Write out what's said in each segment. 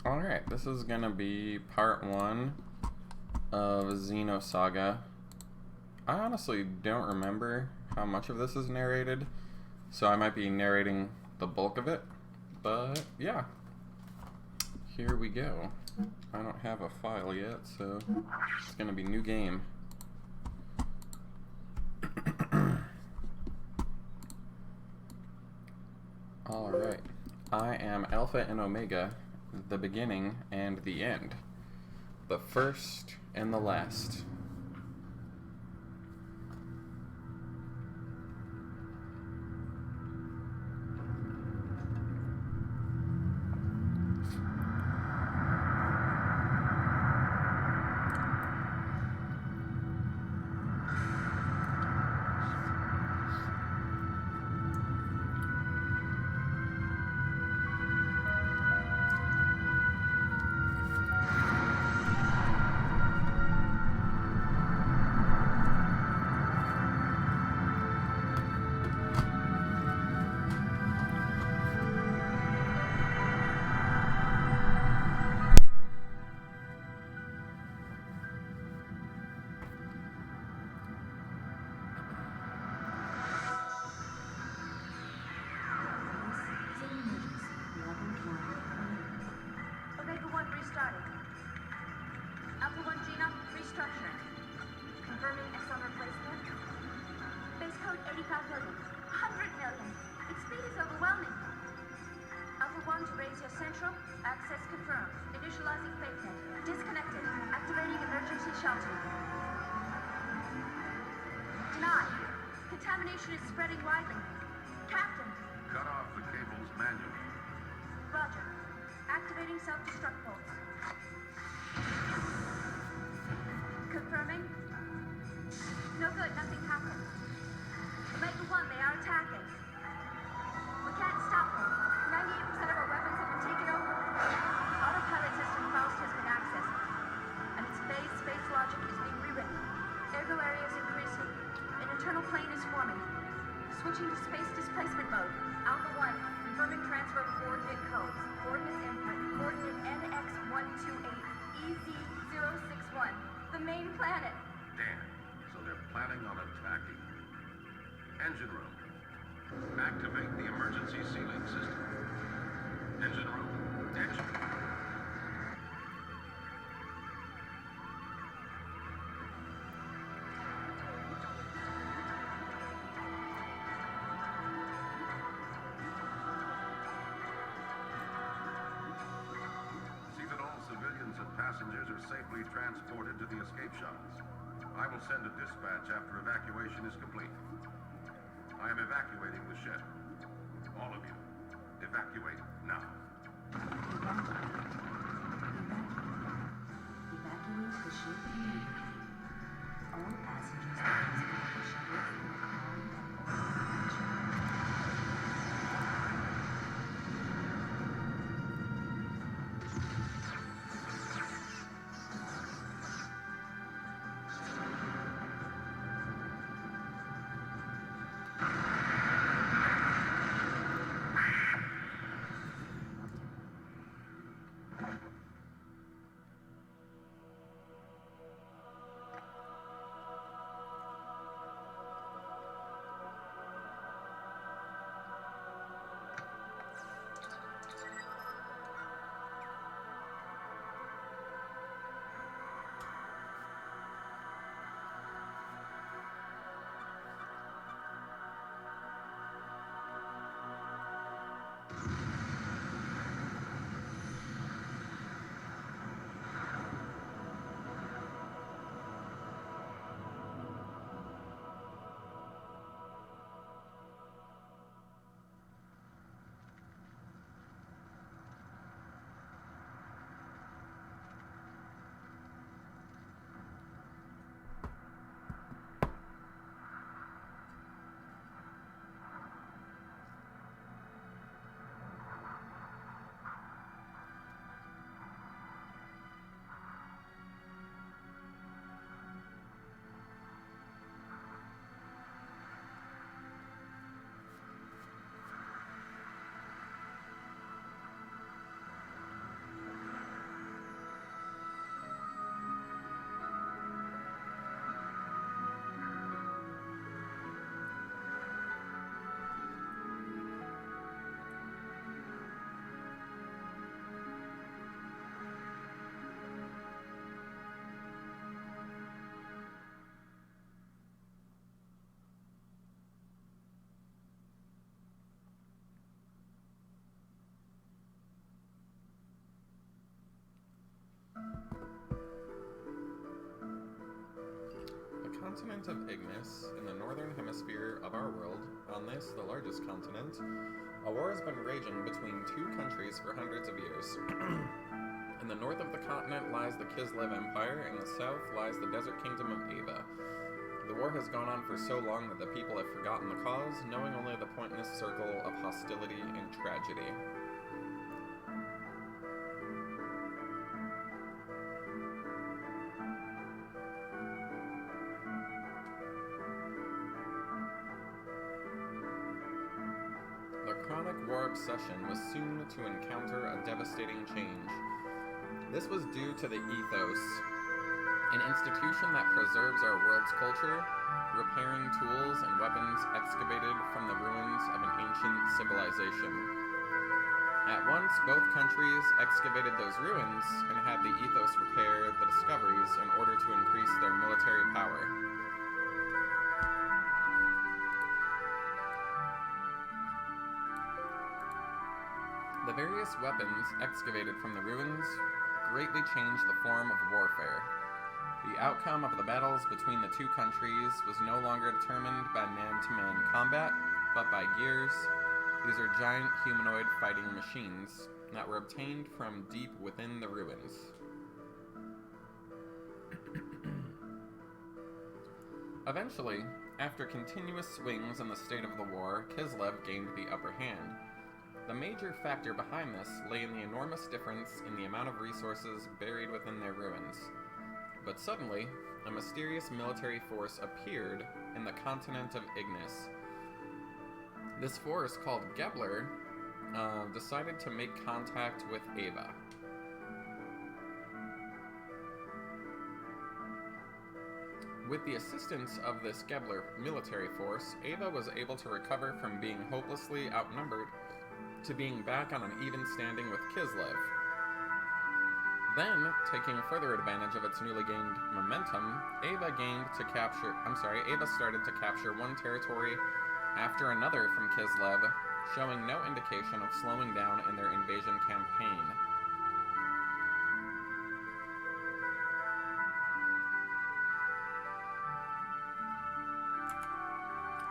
Alright, this is gonna be part 1 of Xenosaga. I honestly don't remember how much of this is narrated, so I might be narrating the bulk of it, but yeah. Here we go. I don't have a file yet, so it's gonna be new game. Alright, I am Alpha and Omega, the beginning and the end, the first and the last. Contamination is spreading widely. Captain! Cut off the cables manually. Roger. Activating self-destruct bolts. Confirming. No good, nothing happened. Omega 1, they are attacking. We can't stop them. 98% of our weapons have been taken over. Autopilot system Faust has been accessed. And its phase space logic is being rewritten. Ergo area is increasing. An internal plane is forming. Switching to space displacement mode. Alpha 1, confirming transfer of coordinate codes. Coordinates input. Coordinate NX128 EZ061. The main planet. Damn. So they're planning on attacking. Engine room. Activate the emergency sealing system. Engine room. Engine. Passengers are safely transported to the escape shuttles. I will send a dispatch after evacuation is complete. I am evacuating the ship. All of you, evacuate now. Evacuate the ship immediately. All passengers transported to the shuttle for calm and orderly continent of Ignis, in the northern hemisphere of our world, on this, the largest continent, a war has been raging between two countries for hundreds of years. In the north of the continent lies the Kislev Empire, in the south lies the desert kingdom of Ava. The war has gone on for so long that the people have forgotten the cause, knowing only the pointless circle of hostility and tragedy. The chronic war obsession was soon to encounter a devastating change. This was due to the ethos, an institution that preserves our world's culture, repairing tools and weapons excavated from the ruins of an ancient civilization. At once, both countries excavated those ruins and had the ethos repair the discoveries in order to increase their military power. The various weapons excavated from the ruins greatly changed the form of warfare. The outcome of the battles between the two countries was no longer determined by man-to-man combat, but by gears. These are giant humanoid fighting machines that were obtained from deep within the ruins. Eventually, after continuous swings in the state of the war, Kislev gained the upper hand. The major factor behind this lay in the enormous difference in the amount of resources buried within their ruins. But suddenly, a mysterious military force appeared in the continent of Ignis. This force, called Gebler, decided to make contact with Ava. With the assistance of this Gebler military force, Ava was able to recover from being hopelessly outnumbered to being back on an even standing with Kislev. Then, taking further advantage of its newly gained momentum, Ava started to capture one territory after another from Kislev, showing no indication of slowing down in their invasion campaign.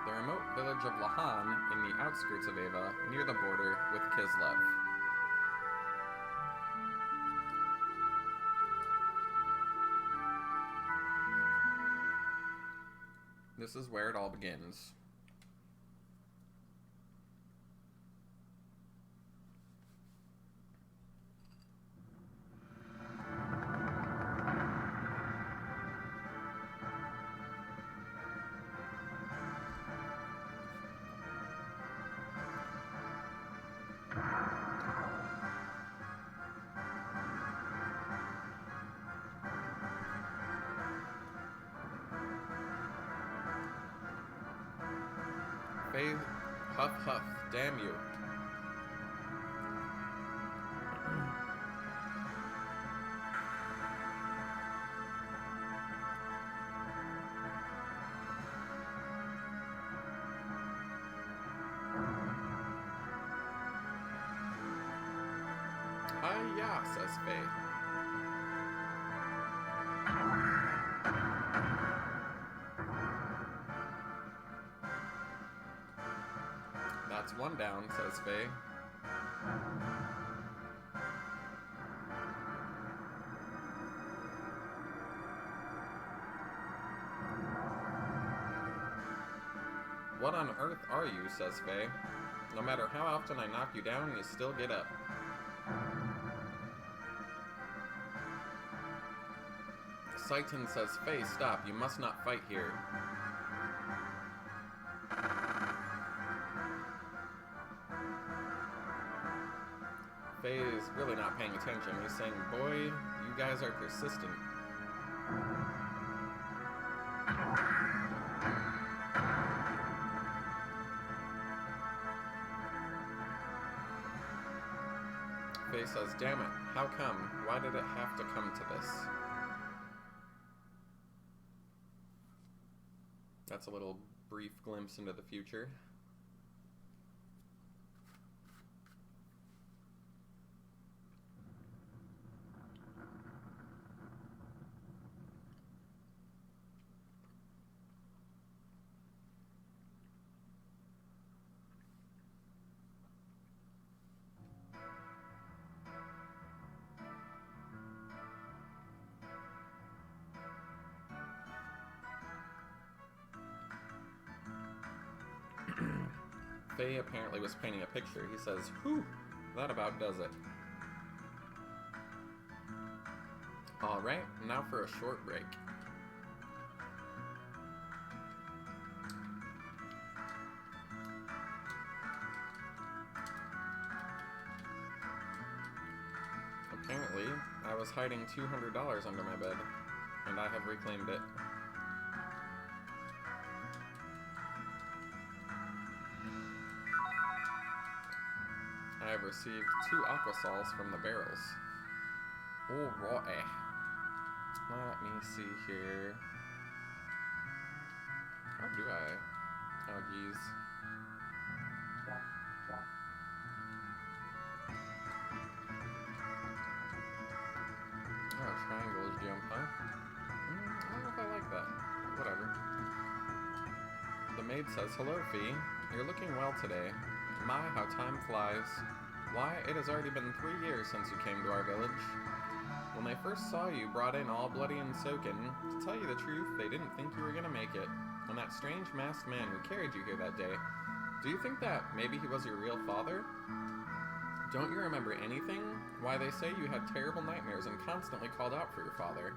The remote village of Lahan, in the outskirts of Ava, near the border with Kislev. This is where it all begins. Faye, huff huff, damn you. Hi-ya, says Faye. That's one down, says Faye. What on earth are you, says Faye. No matter how often I knock you down, you still get up. Saiton says, Faye, stop, you must not fight here. Faye is really not paying attention. He's saying, boy, you guys are persistent. Faye says, damn it, how come? Why did it have to come to this? That's a little brief glimpse into the future. Faye apparently was painting a picture. He says, whew, that about does it. Alright, now for a short break. Apparently, I was hiding $200 under my bed, and I have reclaimed it. I have received 2 aquasols from the barrels. Alright. Let me see here. How do I? Oh, geez. Oh, triangles jump, huh? I don't know if I like that. Whatever. The maid says, hello, Fee. You're looking well today. My, how time flies. Why, it has already been 3 years since you came to our village. When they first saw you brought in all bloody and soaken, to tell you the truth, they didn't think you were gonna make it. And that strange masked man who carried you here that day, do you think that maybe he was your real father? Don't you remember anything? Why, they say you had terrible nightmares and constantly called out for your father.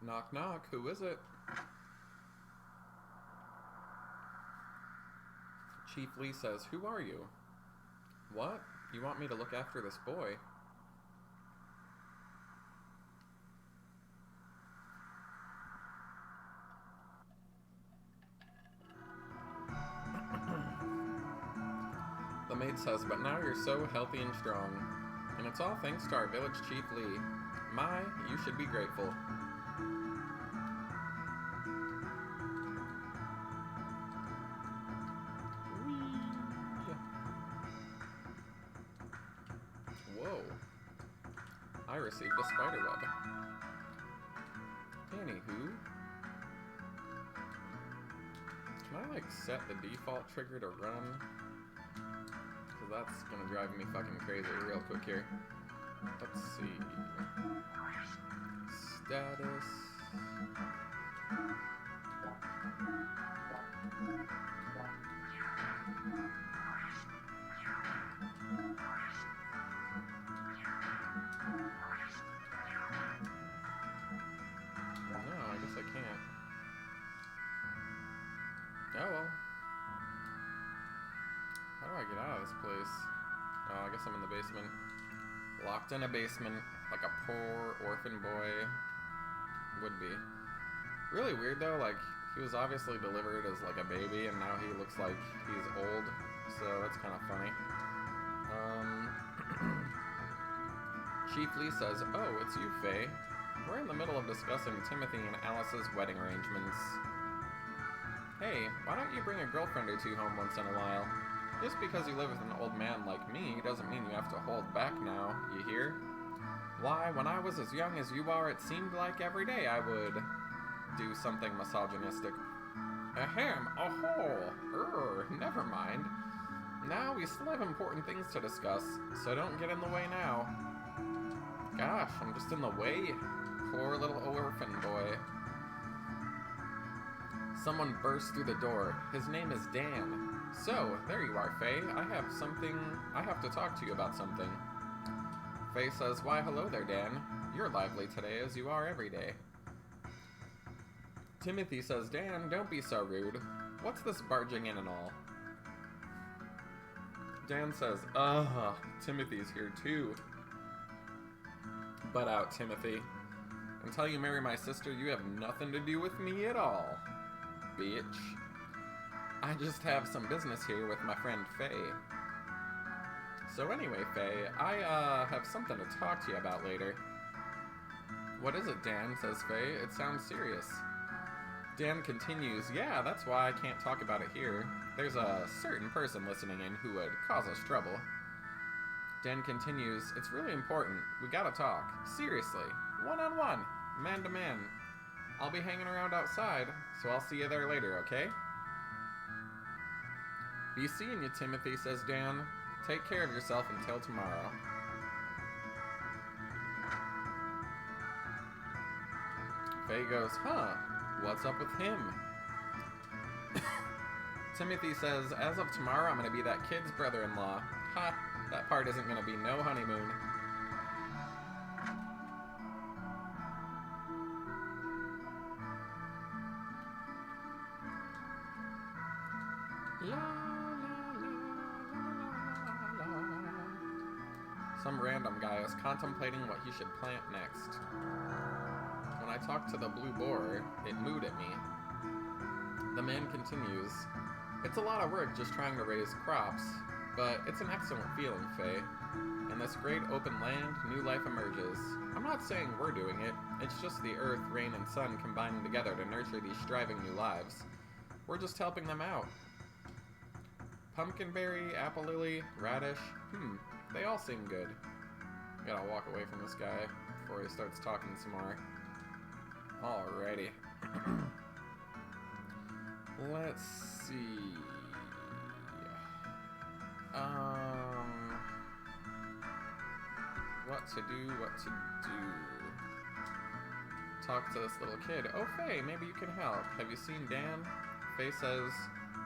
Knock, knock. Who is it? Chief Lee says, who are you? What? You want me to look after this boy? The maid says, but now you're so healthy and strong. And it's all thanks to our village Chief Lee. My, you should be grateful. Whoa. I received a spider web. Anywho. Can I, like, set the default trigger to run? Because that's gonna drive me fucking crazy real quick here. Let's see. Status. No, I guess I can't. Oh well. How do I get out of this place? Oh, I guess I'm in the basement. Locked in a basement, like a poor orphan boy would be. Really weird though, like, he was obviously delivered as like a baby and now he looks like he's old, so that's kind of funny. Chief Lee says, oh, it's you, Faye. We're in the middle of discussing Timothy and Alice's wedding arrangements. Hey, why don't you bring a girlfriend or two home once in a while? Just because you live with an old man like me doesn't mean you have to hold back now, you hear? Why, when I was as young as you are, it seemed like every day I would do something misogynistic. Ahem, never mind. Now we still have important things to discuss, so don't get in the way now. Gosh, I'm just in the way. Poor little orphan boy. Someone burst through the door. His name is Dan. So, there you are, Faye. I have to talk to you about something. Faye says, why hello there, Dan. You're lively today as you are every day. Timothy says, Dan, don't be so rude. What's this barging in and all? Dan says, Timothy's here too. Butt out, Timothy. Until you marry my sister, you have nothing to do with me at all. Bitch. I just have some business here with my friend Faye. So anyway, Faye, I have something to talk to you about later. What is it, Dan? Says Faye. It sounds serious. Dan continues, yeah, that's why I can't talk about it here. There's a certain person listening in who would cause us trouble. Dan continues, it's really important. We gotta talk. Seriously. One-on-one. Man-to-man. I'll be hanging around outside, so I'll see you there later, okay? Be seeing you, Timothy, says Dan. Take care of yourself until tomorrow. Faye goes, huh? What's up with him? Timothy says, as of tomorrow, I'm going to be that kid's brother-in-law. Ha! That part isn't going to be no honeymoon. La, la, la, la, la. Some random guy is contemplating what he should plant next. When I talked to the blue boar, it mooed at me. The man continues, it's a lot of work just trying to raise crops, but it's an excellent feeling, Faye. In this great open land, new life emerges. I'm not saying we're doing it, it's just the earth, rain, and sun combining together to nurture these striving new lives. We're just helping them out. Pumpkinberry, apple lily, radish, they all seem good. I gotta walk away from this guy before he starts talking some more. Alrighty. Let's see. What to do. Talk to this little kid. Oh, Faye, maybe you can help. Have you seen Dan? Faye says,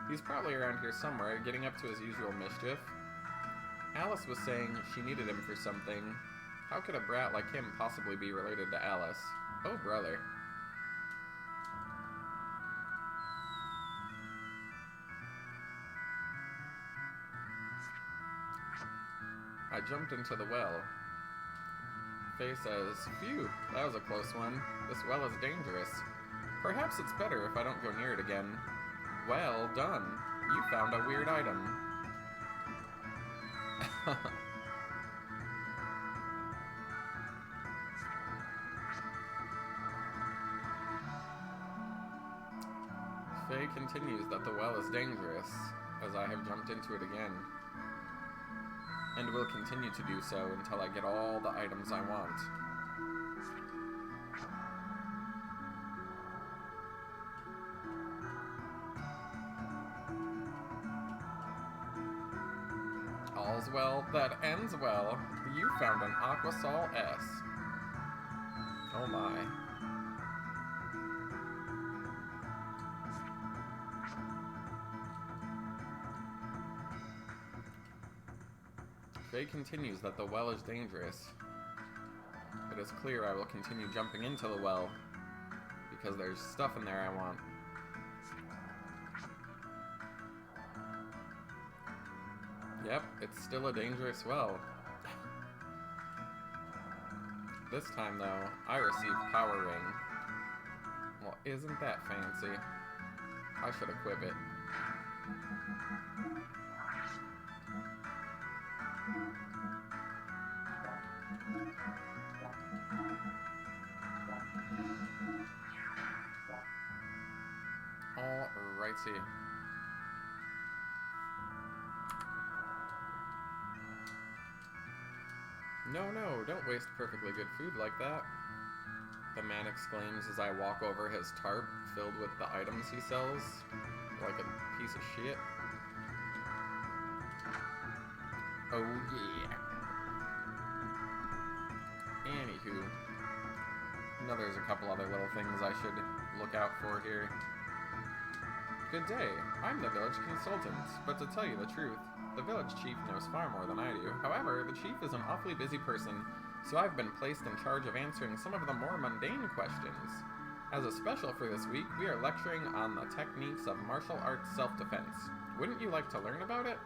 he's probably around here somewhere, getting up to his usual mischief. Alice was saying she needed him for something. How could a brat like him possibly be related to Alice? Oh, brother. I jumped into the well. Faye says, phew, that was a close one. This well is dangerous. Perhaps it's better if I don't go near it again. Well done. You found a weird item. Faye continues that the well is dangerous, as I have jumped into it again. And will continue to do so until I get all the items I want. All's well that ends well. You found an Aquasol S. Oh my. Faye continues that the well is dangerous. It is clear I will continue jumping into the well, because there's stuff in there I want. Yep, it's still a dangerous well. This time, though, I received Power Ring. Well, isn't that fancy? I should equip it. Alrighty. No, don't waste perfectly good food like that. The man exclaims as I walk over his tarp filled with the items he sells, like a piece of shit. Oh yeah. Anywho. Now there's a couple other little things I should look out for here. Good day. I'm the village consultant, but to tell you the truth, the village chief knows far more than I do. However, the chief is an awfully busy person, so I've been placed in charge of answering some of the more mundane questions. As a special for this week, we are lecturing on the techniques of martial arts self-defense. Wouldn't you like to learn about it?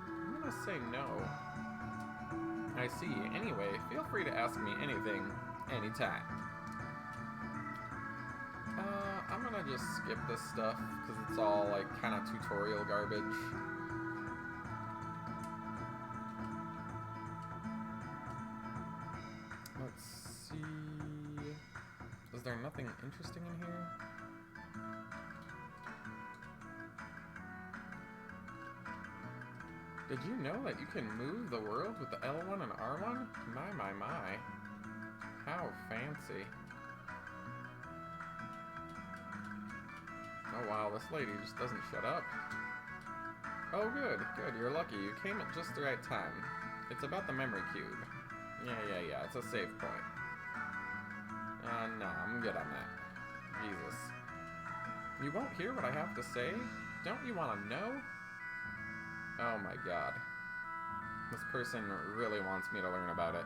I'm gonna say no. I see. Anyway, feel free to ask me anything, anytime. I'm gonna just skip this stuff, because it's all, like, kind of tutorial garbage. Let's see... Is there nothing interesting in here? Did you know that you can move the world with the L1 and R1? My. How fancy. Oh wow, this lady just doesn't shut up. Oh, good, good. You're lucky. You came at just the right time. It's about the memory cube. Yeah. It's a save point. No, I'm good on that. Jesus. You won't hear what I have to say? Don't you want to know? Oh my god. This person really wants me to learn about it.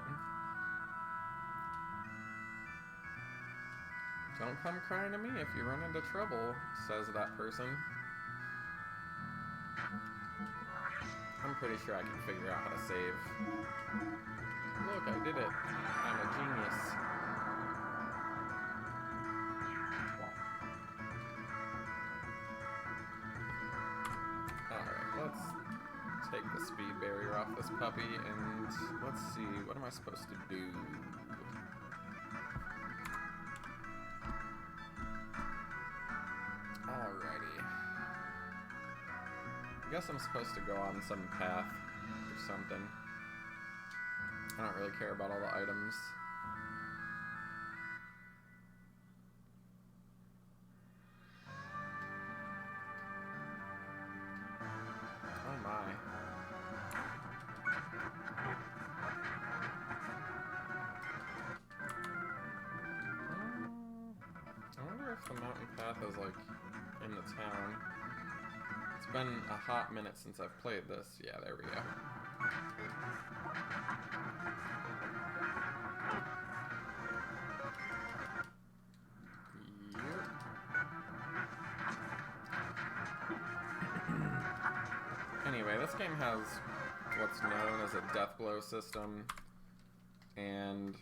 Don't come crying to me if you run into trouble, says that person. I'm pretty sure I can figure out how to save. Look, I did it. I'm a genius. Alright, let's take the speed barrier off this puppy and let's see, what am I supposed to do? Alrighty. I guess I'm supposed to go on some path or something. I don't really care about all the items. Oh my. I wonder if the mountain path is like in the town. It's been a hot minute since I've played this. Yeah, there we go. Yep. Anyway, this game has what's known as a death blow system, and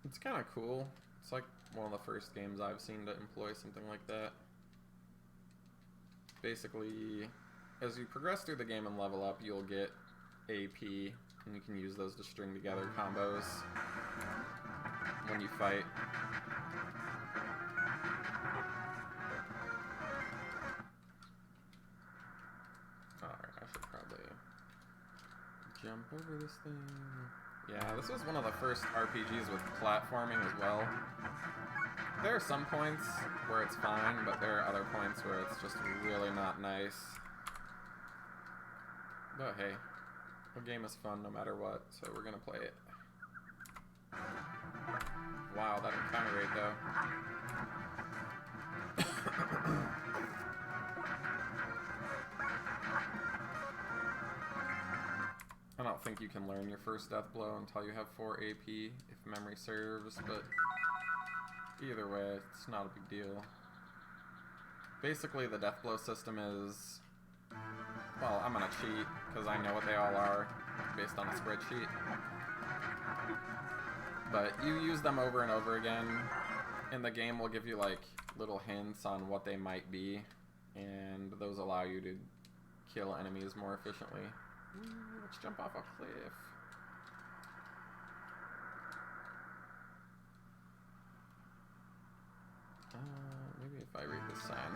it's kind of cool. It's like one of the first games I've seen to employ something like that. Basically, as you progress through the game and level up, you'll get AP, and you can use those to string together combos when you fight. Alright, I should probably jump over this thing. Yeah, this was one of the first RPGs with platforming as well. There are some points where it's fine, but there are other points where it's just really not nice. But hey, the game is fun no matter what, so we're gonna play it. Wow, that encounter rate though. I don't think you can learn your first death blow until you have 4 AP, if memory serves, but either way, it's not a big deal. Basically, the death blow system is... Well, I'm gonna cheat, because I know what they all are, based on a spreadsheet. But you use them over and over again, and the game will give you, like, little hints on what they might be, and those allow you to kill enemies more efficiently. Ooh, let's jump off a cliff. Maybe if I read this sign.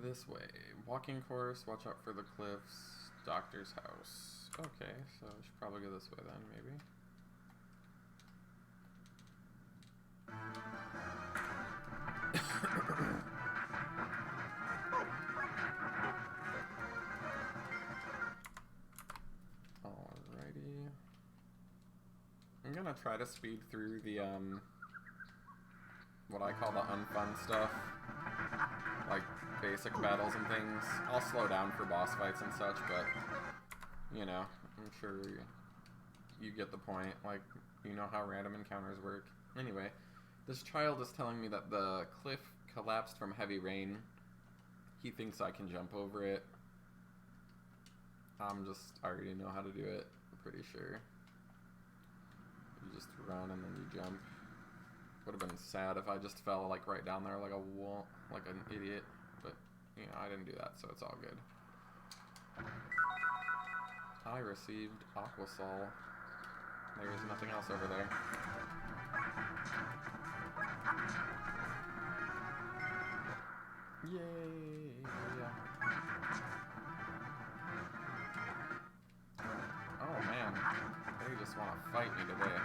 This way. Walking course, watch out for the cliffs, doctor's house. Okay, so I should probably go this way then, maybe. Alrighty. I'm gonna try to speed through the, what I call the unfun stuff. Like, basic battles and things. I'll slow down for boss fights and such, but, you know, I'm sure you get the point. Like, you know how random encounters work. Anyway, this child is telling me that the cliff collapsed from heavy rain. He thinks I can jump over it. I already know how to do it, I'm pretty sure. You just run and then you jump. Would have been sad if I just fell like right down there like a wall, like an idiot. But, you know, I didn't do that, so it's all good. I received Aquasol. There is nothing else over there. Yay! Oh man, they just want to fight. fight me today.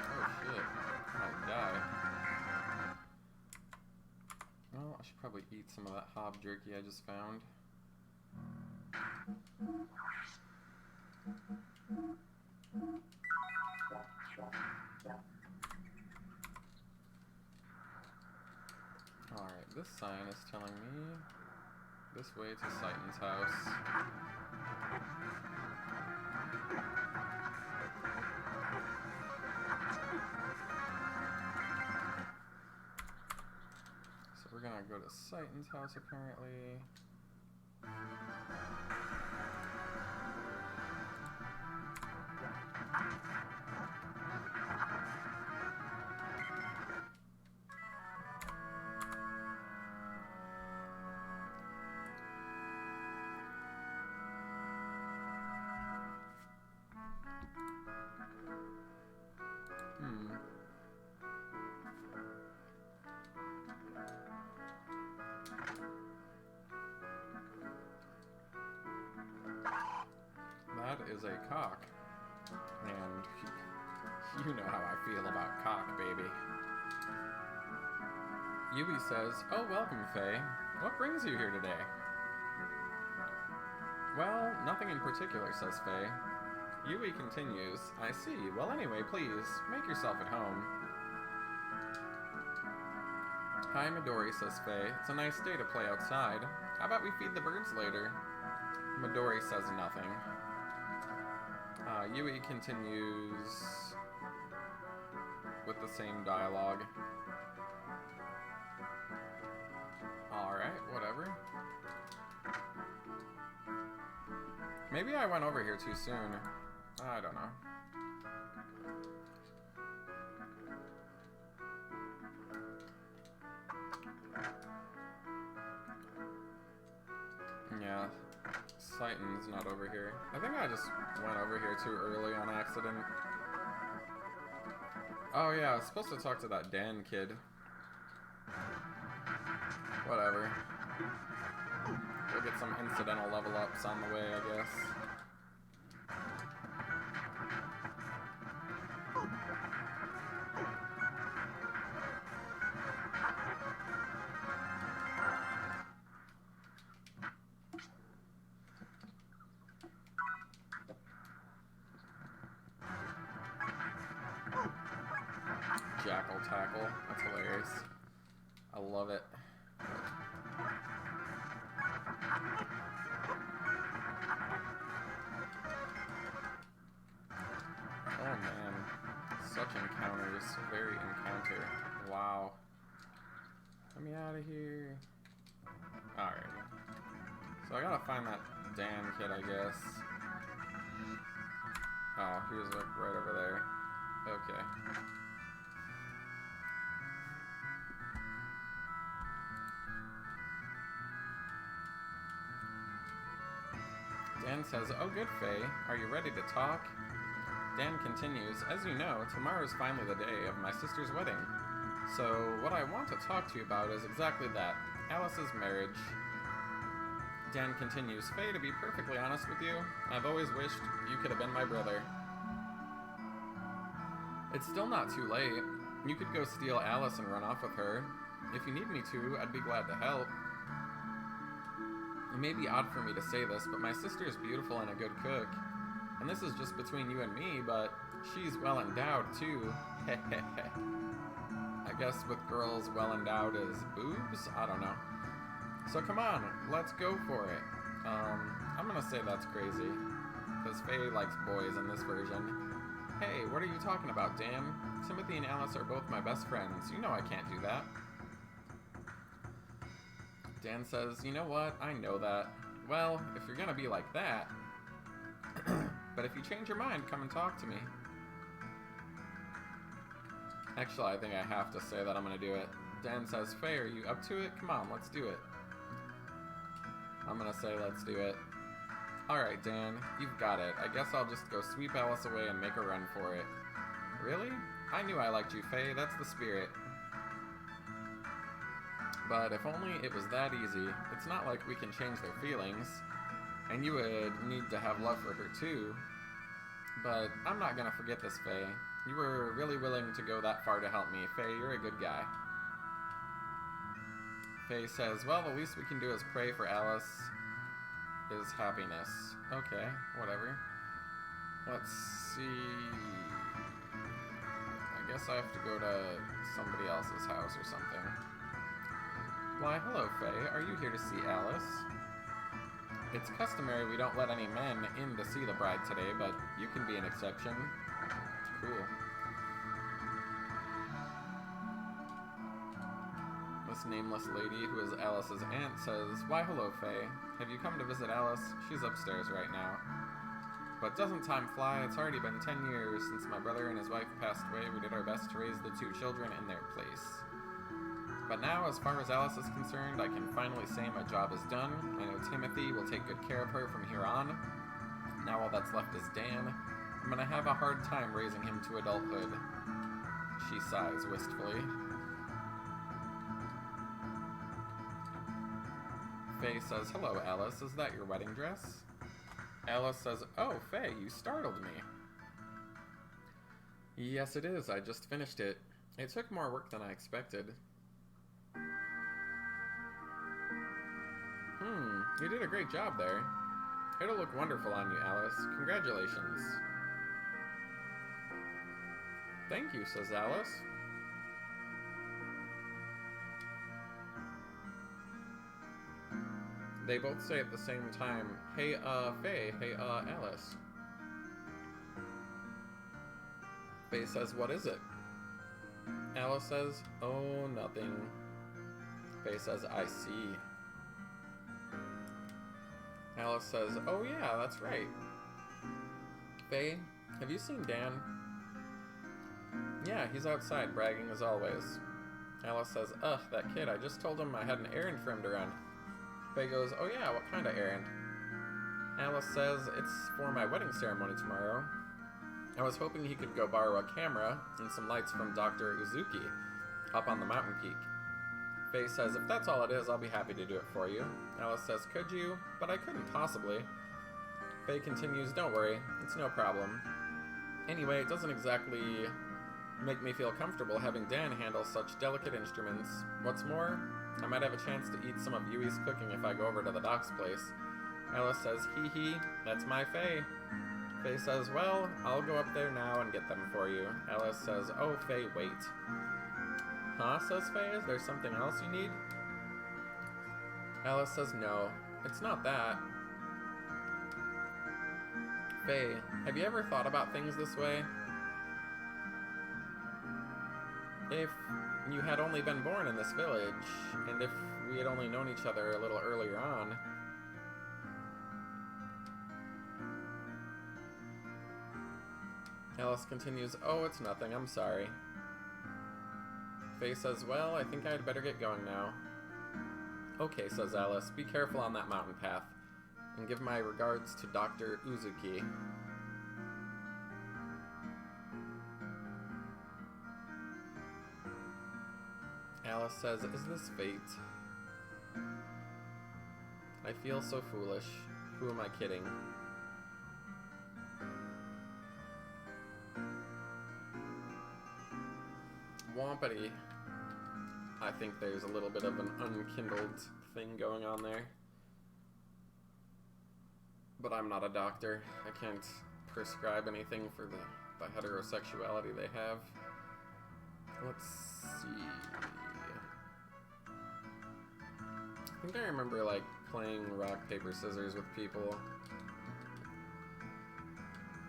Oh shit. I might die. Well, I should probably eat some of that hob jerky I just found. Alright, this sign is telling me this way to Sighton's house. So we're gonna go to Sighton's house apparently. That is a cock. And you know how I feel about cock, baby. Yui says, "Oh, welcome, Faye. What brings you here today?" "Well, nothing in particular," says Faye. Yui continues, "I see. Well, anyway, please, make yourself at home." "Hi, Midori," says Faye. "It's a nice day to play outside. How about we feed the birds later?" Midori says nothing. Yui continues with the same dialogue. Alright, whatever. Maybe I went over here too soon. I don't know. Yeah. Sighton's not over here. I think I just went over here too early on accident. Oh yeah, I was supposed to talk to that Dan kid. Whatever. We'll get some incidental level ups on the way, I guess. Jackal tackle. That's hilarious. I love it. Oh man. Such encounters. Very encounter. Wow. Let me out of here. Alright. So I gotta find that Dan kid, I guess. Oh, he was like right over there. Okay. Dan says, "Oh good, Faye. Are you ready to talk?" Dan continues, "As you know, tomorrow is finally the day of my sister's wedding. So what I want to talk to you about is exactly that, Alice's marriage." Dan continues, "Faye, to be perfectly honest with you, I've always wished you could have been my brother. It's still not too late. You could go steal Alice and run off with her. If you need me to, I'd be glad to help. It may be odd for me to say this, but my sister is beautiful and a good cook. And this is just between you and me, but she's well endowed too. I guess with girls well endowed as boobs? I don't know. So come on, let's go for it." I'm gonna say that's crazy, because Faye likes boys in this version. "Hey, what are you talking about, Dan? Timothy and Alice are both my best friends. You know I can't do that." Dan says, "You know what? I know that. Well, if you're gonna be like that. But if you change your mind, come and talk to me." Actually, I think I have to say that I'm gonna do it. Dan says, "Faye, are you up to it? Come on, let's do it." I'm gonna say let's do it. "Alright, Dan, you've got it. I guess I'll just go sweep Alice away and make a run for it." "Really? I knew I liked you, Faye. That's the spirit. But if only it was that easy. It's not like we can change their feelings. And you would need to have love for her too. But I'm not gonna forget this, Faye. You were really willing to go that far to help me. Faye, you're a good guy. Faye says, well, the least we can do is pray for Alice is happiness. Okay, whatever. Let's see. I guess I have to go to somebody else's house or something. Why, hello, Faye. Are you here to see Alice? It's customary we don't let any men in to see the bride today, but you can be an exception. Cool. This nameless lady, who is Alice's aunt, says, why, hello, Faye. Have you come to visit Alice? She's upstairs right now. But doesn't time fly? It's already been 10 years since my brother and his wife passed away. We did our best to raise the 2 children in their place. But now, as far as Alice is concerned, I can finally say my job is done. I know Timothy will take good care of her from here on. Now all that's left is Dan. I'm gonna have a hard time raising him to adulthood. She sighs wistfully. Faye says, hello, Alice. Is that your wedding dress? Alice says, oh, Faye, you startled me. Yes, it is. I just finished it. It took more work than I expected. You did a great job there. It'll look wonderful on you, Alice. Congratulations. Thank you, says Alice. They both say at the same time, hey, Faye, hey, Alice. Faye says, what is it? Alice says, oh, nothing. Faye says, I see. Alice says, oh yeah, that's right. Faye, have you seen Dan? Yeah, he's outside, bragging as always. Alice says, ugh, that kid, I just told him I had an errand for him to run. Faye goes, oh yeah, what kind of errand? Alice says, it's for my wedding ceremony tomorrow. I was hoping he could go borrow a camera and some lights from Dr. Uzuki up on the mountain peak. Faye says, if that's all it is, I'll be happy to do it for you. Alice says, could you? But I couldn't possibly. Faye continues, don't worry, it's no problem. Anyway, it doesn't exactly make me feel comfortable having Dan handle such delicate instruments. What's more, I might have a chance to eat some of Yui's cooking if I go over to the doc's place. Alice says, hee hee, that's my Faye. Faye says, well, I'll go up there now and get them for you. Alice says, oh, Faye, wait. Huh, says Faye, is there something else you need? Alice says, no, it's not that. Faye, have you ever thought about things this way? If you had only been born in this village, and if we had only known each other a little earlier on. Alice continues, oh, it's nothing, I'm sorry. Faye says, well, I think I'd better get going now. Okay, says Alice, be careful on that mountain path, and give my regards to Dr. Uzuki. Alice says, is this fate? I feel so foolish. Who am I kidding? Wompity. I think there's a little bit of an unkindled thing going on there. But I'm not a doctor. I can't prescribe anything for the heterosexuality they have. Let's see. I think I remember, like, playing rock, paper, scissors with people.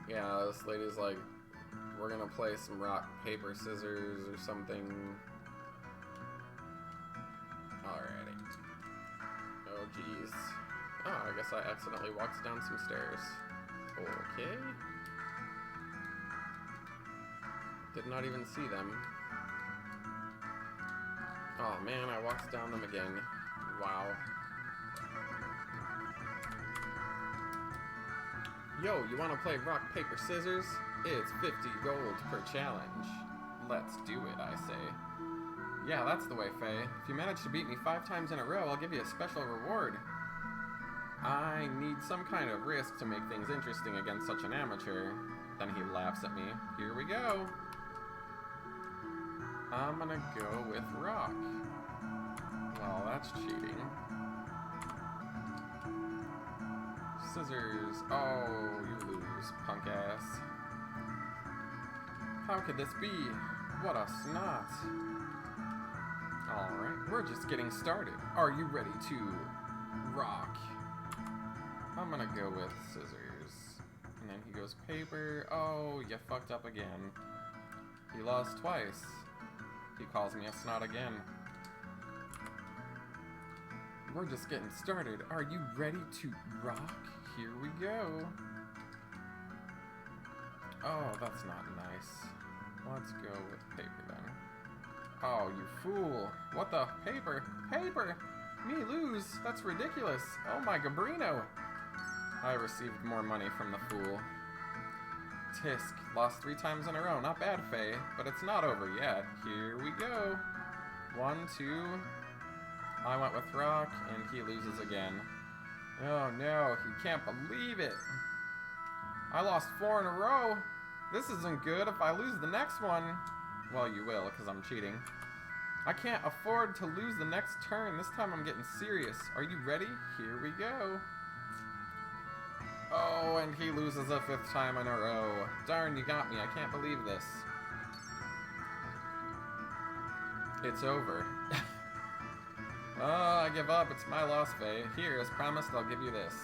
Yeah, this lady's like, we're gonna play some rock, paper, scissors or something. Alrighty. Oh, jeez. Oh, I guess I accidentally walked down some stairs. Okay. Did not even see them. Oh man, I walked down them again. Wow. Yo, you wanna play rock, paper, scissors? It's 50 gold per challenge. Let's do it, I say. Yeah, that's the way, Faye. If you manage to beat me 5 times in a row, I'll give you a special reward. I need some kind of risk to make things interesting against such an amateur. Then he laughs at me. Here we go. I'm gonna go with rock. Well, that's cheating. Scissors. Oh, you lose, punk ass. How could this be? What a snot. Alright, we're just getting started. Are you ready to rock? I'm gonna go with scissors. And then he goes paper. Oh, you fucked up again. He lost twice. He calls me a snot again. We're just getting started. Are you ready to rock? Here we go. Oh, that's not nice. Let's go with paper then. Oh, you fool. What the? Paper? Paper! Me lose? That's ridiculous. Oh my Gabrino. I received more money from the fool. Tisk. Lost 3 times in a row. Not bad, Faye. But it's not over yet. Here we go. 1, 2. I went with rock, and he loses again. Oh no, he can't believe it. I lost 4 in a row. This isn't good if I lose the next one. Well, you will, because I'm cheating. I can't afford to lose the next turn. This time I'm getting serious. Are you ready? Here we go. Oh, and he loses a 5th time in a row. Darn, you got me. I can't believe this. It's over. Oh, I give up. It's my loss, Faye. Here, as promised, I'll give you this.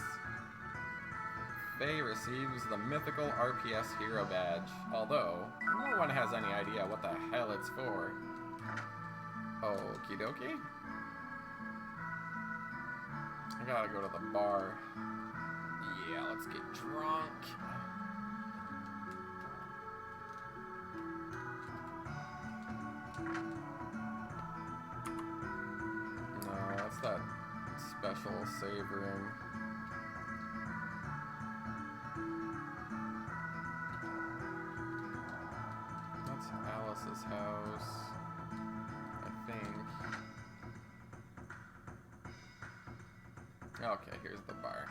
Faye receives the mythical RPS Hero Badge, although no one has any idea what the hell it's for. Okie dokie. I gotta go to the bar. Yeah, let's get drunk. No, that's that special save room. That's Alice's house, I think. Okay, here's the bar.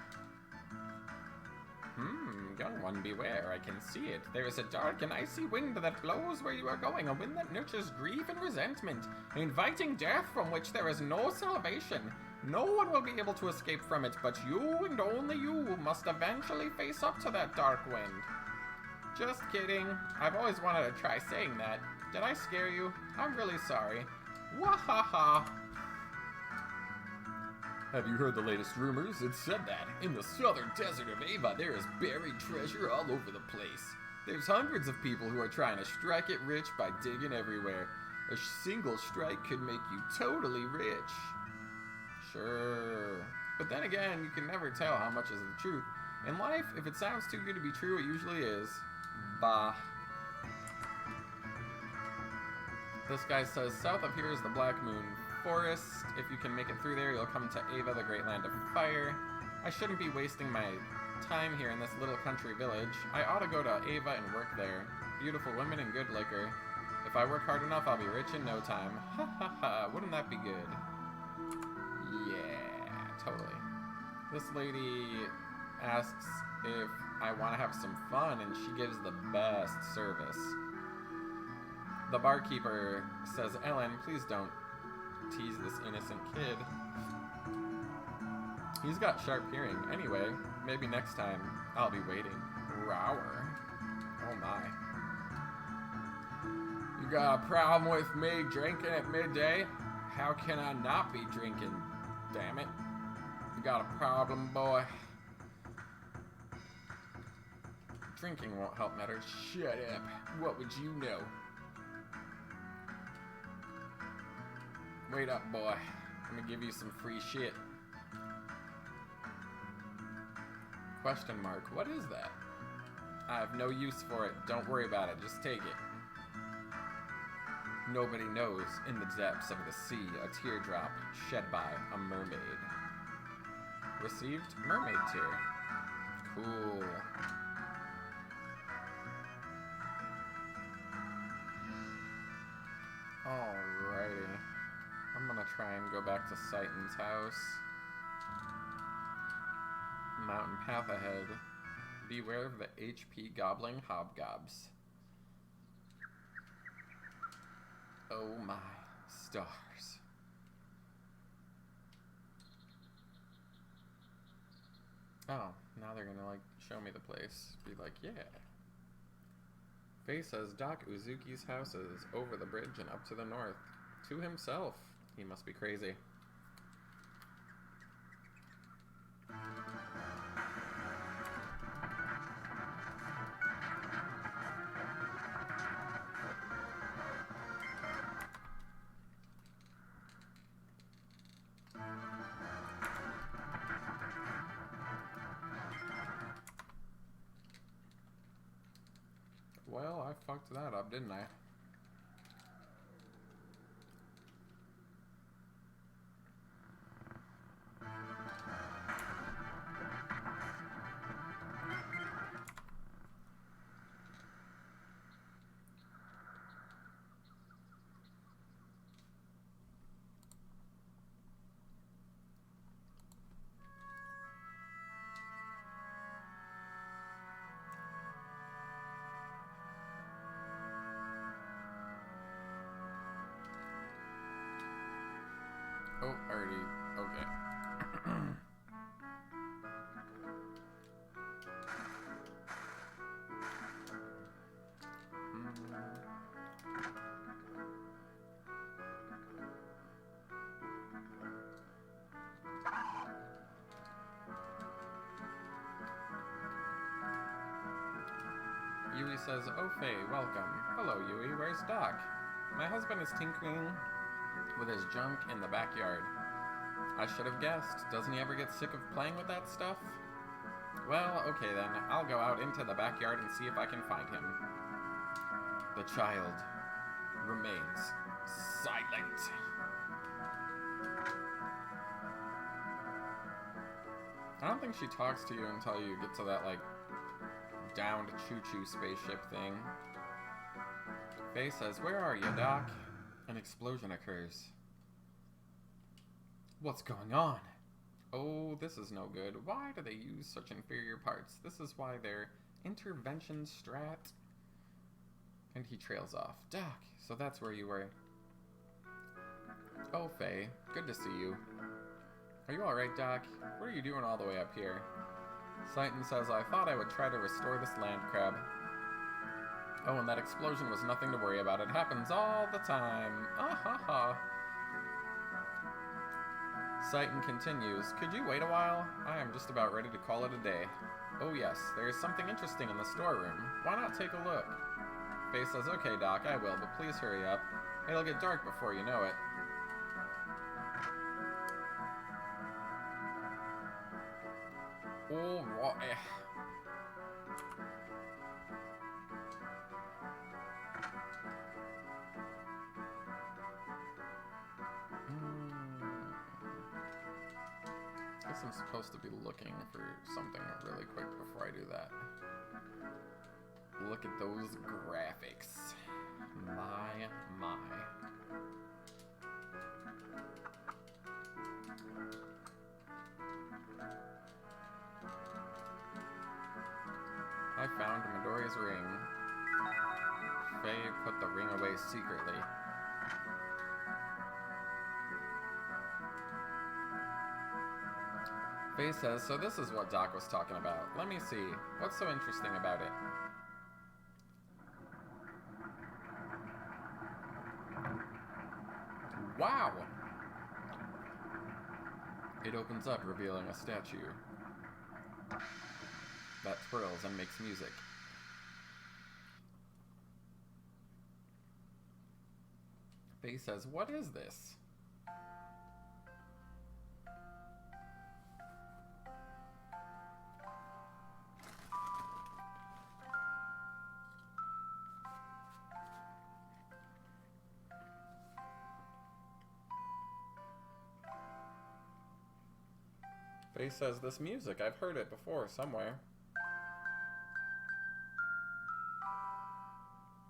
Young one, beware, I can see it. There is a dark and icy wind that blows where you are going, a wind that nurtures grief and resentment, inviting death from which there is no salvation. No one will be able to escape from it, but you and only you must eventually face up to that dark wind. Just kidding. I've always wanted to try saying that. Did I scare you? I'm really sorry. Wahaha! Have you heard the latest rumors? It's said that in the southern desert of Ava, there is buried treasure all over the place. There's hundreds of people who are trying to strike it rich by digging everywhere. A single strike could make you totally rich. Sure. But then again, you can never tell how much is the truth. In life, if it sounds too good to be true, it usually is. Bah. This guy says, south of here is the Black Moon Forest. If you can make it through there, you'll come to Ava, the great land of fire. I shouldn't be wasting my time here in this little country village. I ought to go to Ava and work there. Beautiful women and good liquor. If I work hard enough, I'll be rich in no time. Ha ha ha, wouldn't that be good? Yeah, totally. This lady asks if I want to have some fun, and she gives the best service. The barkeeper says, Ellen, please don't tease this innocent kid. He's got sharp hearing. Anyway, maybe next time I'll be waiting. Rower. Oh my. You got a problem with me drinking at midday? How can I not be drinking? Damn it. You got a problem, boy? Drinking won't help matters. Shut up. What would you know? Wait up, boy. Let me give you some free shit. Question mark. What is that? I have no use for it. Don't worry about it. Just take it. Nobody knows in the depths of the sea a teardrop shed by a mermaid. Received mermaid tear. Cool. Alrighty. I'm gonna try and go back to Satan's house. Mountain path ahead. Beware of the HP gobbling hobgobs. Oh my stars. Oh, now they're gonna like show me the place. Be like, yeah. Faye says Doc Uzuki's house is over the bridge and up to the north. To himself. He must be crazy. Well, I fucked that up, didn't I? Oh, already. Okay. Yui says, "Oh, Faye, welcome. Hello, Yui. Where's Doc? My husband is tinkering with his junk in the backyard. I should have guessed. Doesn't he ever get sick of playing with that stuff? Well, okay then. I'll go out into the backyard and see if I can find him." The child remains silent. I don't think she talks to you until you get to that, like, downed choo-choo spaceship thing. Faye says, "Where are you, Doc?" An explosion occurs. What's going on? Oh, this is no good. Why do they use such inferior parts? This is why they're intervention strat. And he trails off. Doc, so that's where you were. Oh, Faye, good to see you. Are you alright, Doc? What are you doing all the way up here? Satan says, I thought I would try to restore this land crab. Oh, and that explosion was nothing to worry about. It happens all the time. Ah ha ha. Satan continues, could you wait a while? I am just about ready to call it a day. Oh yes, there is something interesting in the storeroom. Why not take a look? Faye says, okay, Doc, I will, but please hurry up. It'll get dark before you know it. Alright. Guess I'm supposed to be looking for something really quick before I do that. Look at those graphics. My. I found Midoriya's ring. Faye put the ring away secretly. Faye says, so this is what Doc was talking about. Let me see. What's so interesting about it? Wow! It opens up, revealing a statue that twirls and makes music. Faye says, what is this? Faye says, this music, I've heard it before somewhere.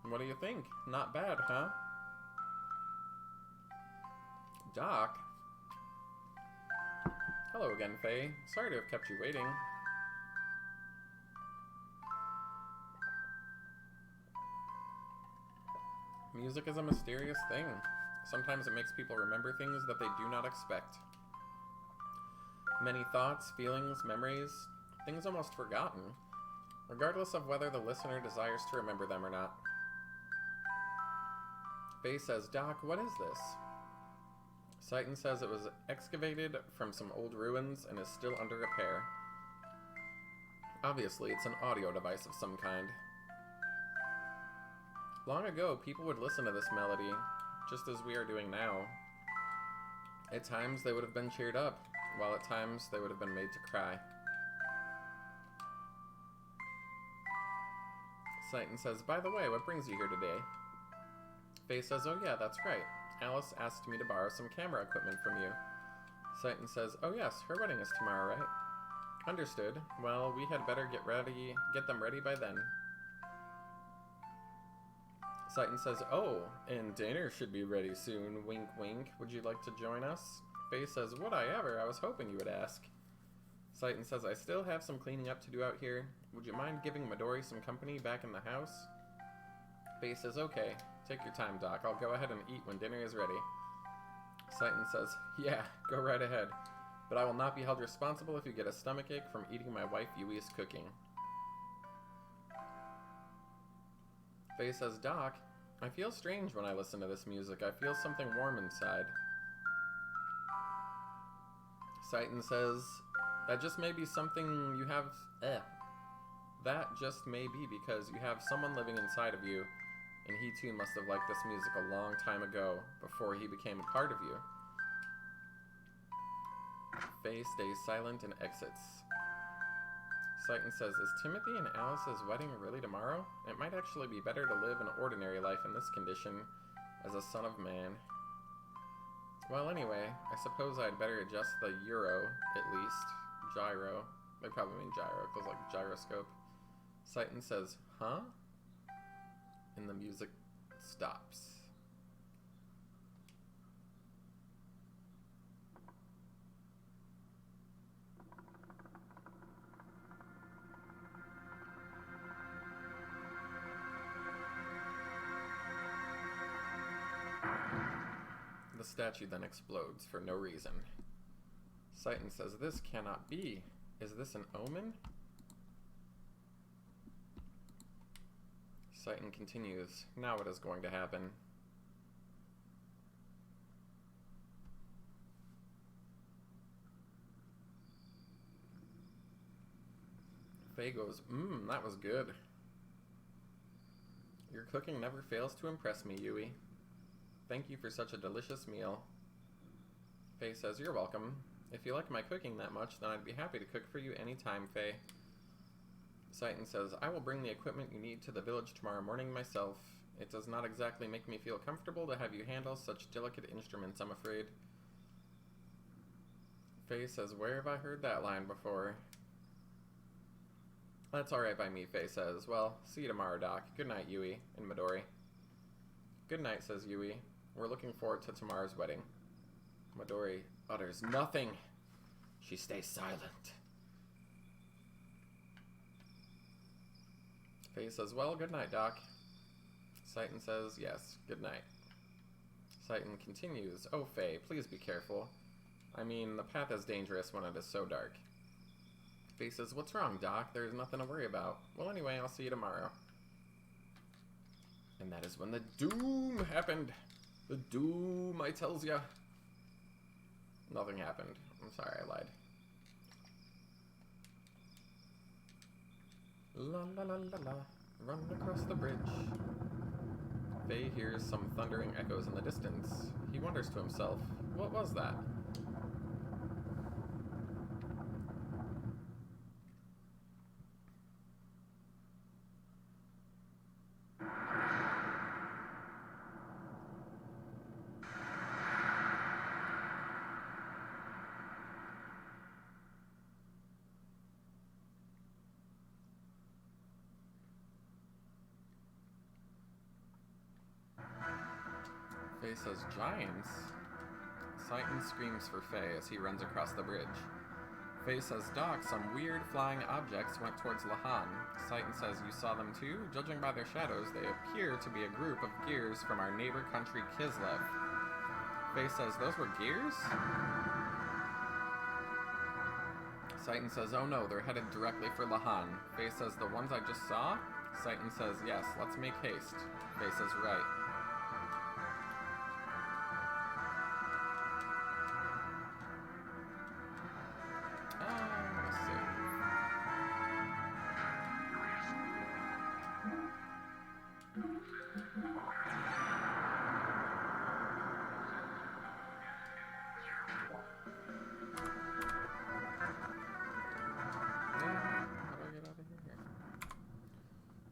What do you think? Not bad, huh? Doc? Hello again, Faye. Sorry to have kept you waiting. Music is a mysterious thing. Sometimes it makes people remember things that they do not expect. Many thoughts, feelings, memories, things almost forgotten, regardless of whether the listener desires to remember them or not. Faye says, Doc, what is this? Seitan says it was excavated from some old ruins and is still under repair. Obviously, it's an audio device of some kind. Long ago, people would listen to this melody, just as we are doing now. At times, they would have been cheered up, while at times, they would have been made to cry. Seitan says, by the way, what brings you here today? Faye says, oh yeah, that's right. Alice asked me to borrow some camera equipment from you. Seitan says, oh yes, her wedding is tomorrow, right? Understood. Well, we had better get them ready by then. Seitan says, oh, and dinner should be ready soon, wink wink. Would you like to join us? Faye says, would I ever? I was hoping you would ask. Seitan says, I still have some cleaning up to do out here. Would you mind giving Midori some company back in the house? Faye says, okay, take your time, Doc. I'll go ahead and eat when dinner is ready. Seitan says, yeah, go right ahead. But I will not be held responsible if you get a stomachache from eating my wife Yui's cooking. Faye says, Doc, I feel strange when I listen to this music. I feel something warm inside. Seitan says, that just may be something you have... That just may be because you have someone living inside of you, and he too must have liked this music a long time ago, before he became a part of you. Faye stays silent and exits. Seitan says, is Timothy and Alice's wedding really tomorrow? It might actually be better to live an ordinary life in this condition, as a son of man. Well, anyway, I suppose I'd better adjust the euro, at least. Gyro. They probably mean gyro, because like gyroscope. Seitan says, huh? And the music stops. The statue then explodes for no reason. Seitan says, this cannot be. Is this an omen? Seitan continues, now what is going to happen? Faye goes, that was good. Your cooking never fails to impress me, Yui. Thank you for such a delicious meal. Faye says, you're welcome. If you like my cooking that much, then I'd be happy to cook for you anytime, Faye. Seitan says, I will bring the equipment you need to the village tomorrow morning myself. It does not exactly make me feel comfortable to have you handle such delicate instruments, I'm afraid. Faye says, where have I heard that line before? That's alright by me, Faye says. Well, see you tomorrow, Doc. Good night, Yui and Midori. Good night, says Yui. We're looking forward to tomorrow's wedding. Midori utters nothing. She stays silent. Faye says, well, good night, Doc. Seitan says, yes, good night. Seitan continues, oh, Faye, please be careful. I mean, the path is dangerous when it is so dark. Faye says, what's wrong, Doc? There's nothing to worry about. Well, anyway, I'll see you tomorrow. And that is when the doom happened. The doom, I tells ya. Nothing happened. I'm sorry, I lied. La la la la la, run across the bridge. Faye hears some thundering echoes in the distance. He wonders to himself, what was that? Faye says, giants? Seitan screams for Faye as he runs across the bridge. Faye says, Doc, some weird flying objects went towards Lahan. Citan says, you saw them too? Judging by their shadows, they appear to be a group of gears from our neighbor country Kislev. Faye says, those were gears? Citan says, oh no, they're headed directly for Lahan. Faye says, the ones I just saw? Citan says, yes, let's make haste. Faye says, right.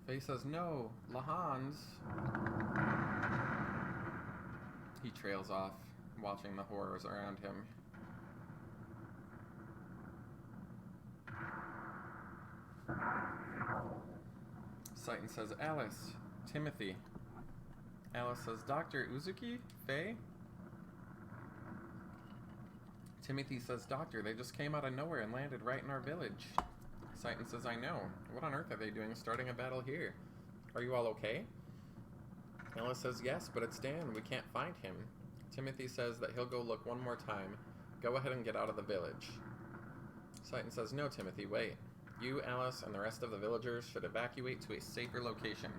Faye says, no, Lahan's. He trails off, watching the horrors around him. Citan says, Alice, Timothy. Alice says, Dr. Uzuki? Faye? Timothy says, Doctor, they just came out of nowhere and landed right in our village. Citan says, I know. What on earth are they doing starting a battle here? Are you all okay? Alice says, yes, but it's Dan. We can't find him. Timothy says that he'll go look one more time. Go ahead and get out of the village. Citan says, no, Timothy, wait. You, Alice, and the rest of the villagers should evacuate to a safer location.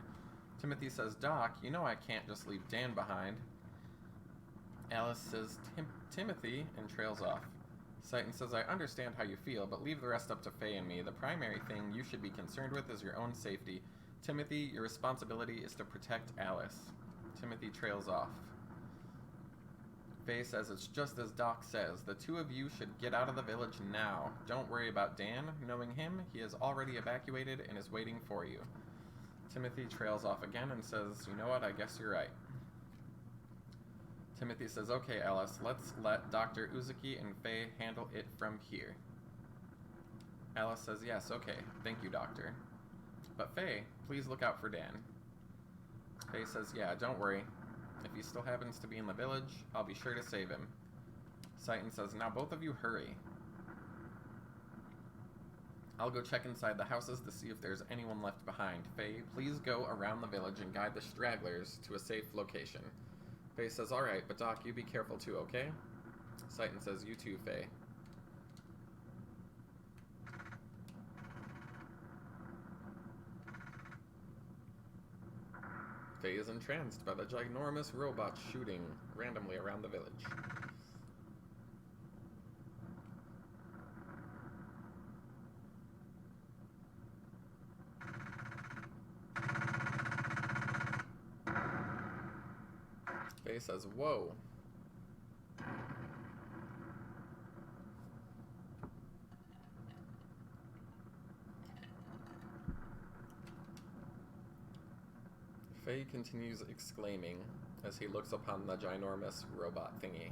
Timothy says, Doc, you know I can't just leave Dan behind. Alice says, Timothy, and trails off. Citan says, I understand how you feel, but leave the rest up to Faye and me. The primary thing you should be concerned with is your own safety. Timothy, your responsibility is to protect Alice. Timothy trails off. Faye says, it's just as Doc says. The two of you should get out of the village now. Don't worry about Dan. Knowing him, he is already evacuated and is waiting for you. Timothy trails off again and says, you know what, I guess you're right. Timothy says, okay, Alice, let's let Dr. Uzuki and Faye handle it from here. Alice says, yes, okay, thank you, Doctor. But Faye, please look out for Dan. Faye says, yeah, don't worry. If he still happens to be in the village, I'll be sure to save him. Citan says, now both of you hurry. I'll go check inside the houses to see if there's anyone left behind. Faye, please go around the village and guide the stragglers to a safe location. Faye says, alright, but Doc, you be careful too, okay? Citan says, you too, Faye. Faye is entranced by the ginormous robot shooting randomly around the village. Faye says, whoa. Faye continues exclaiming as he looks upon the ginormous robot thingy.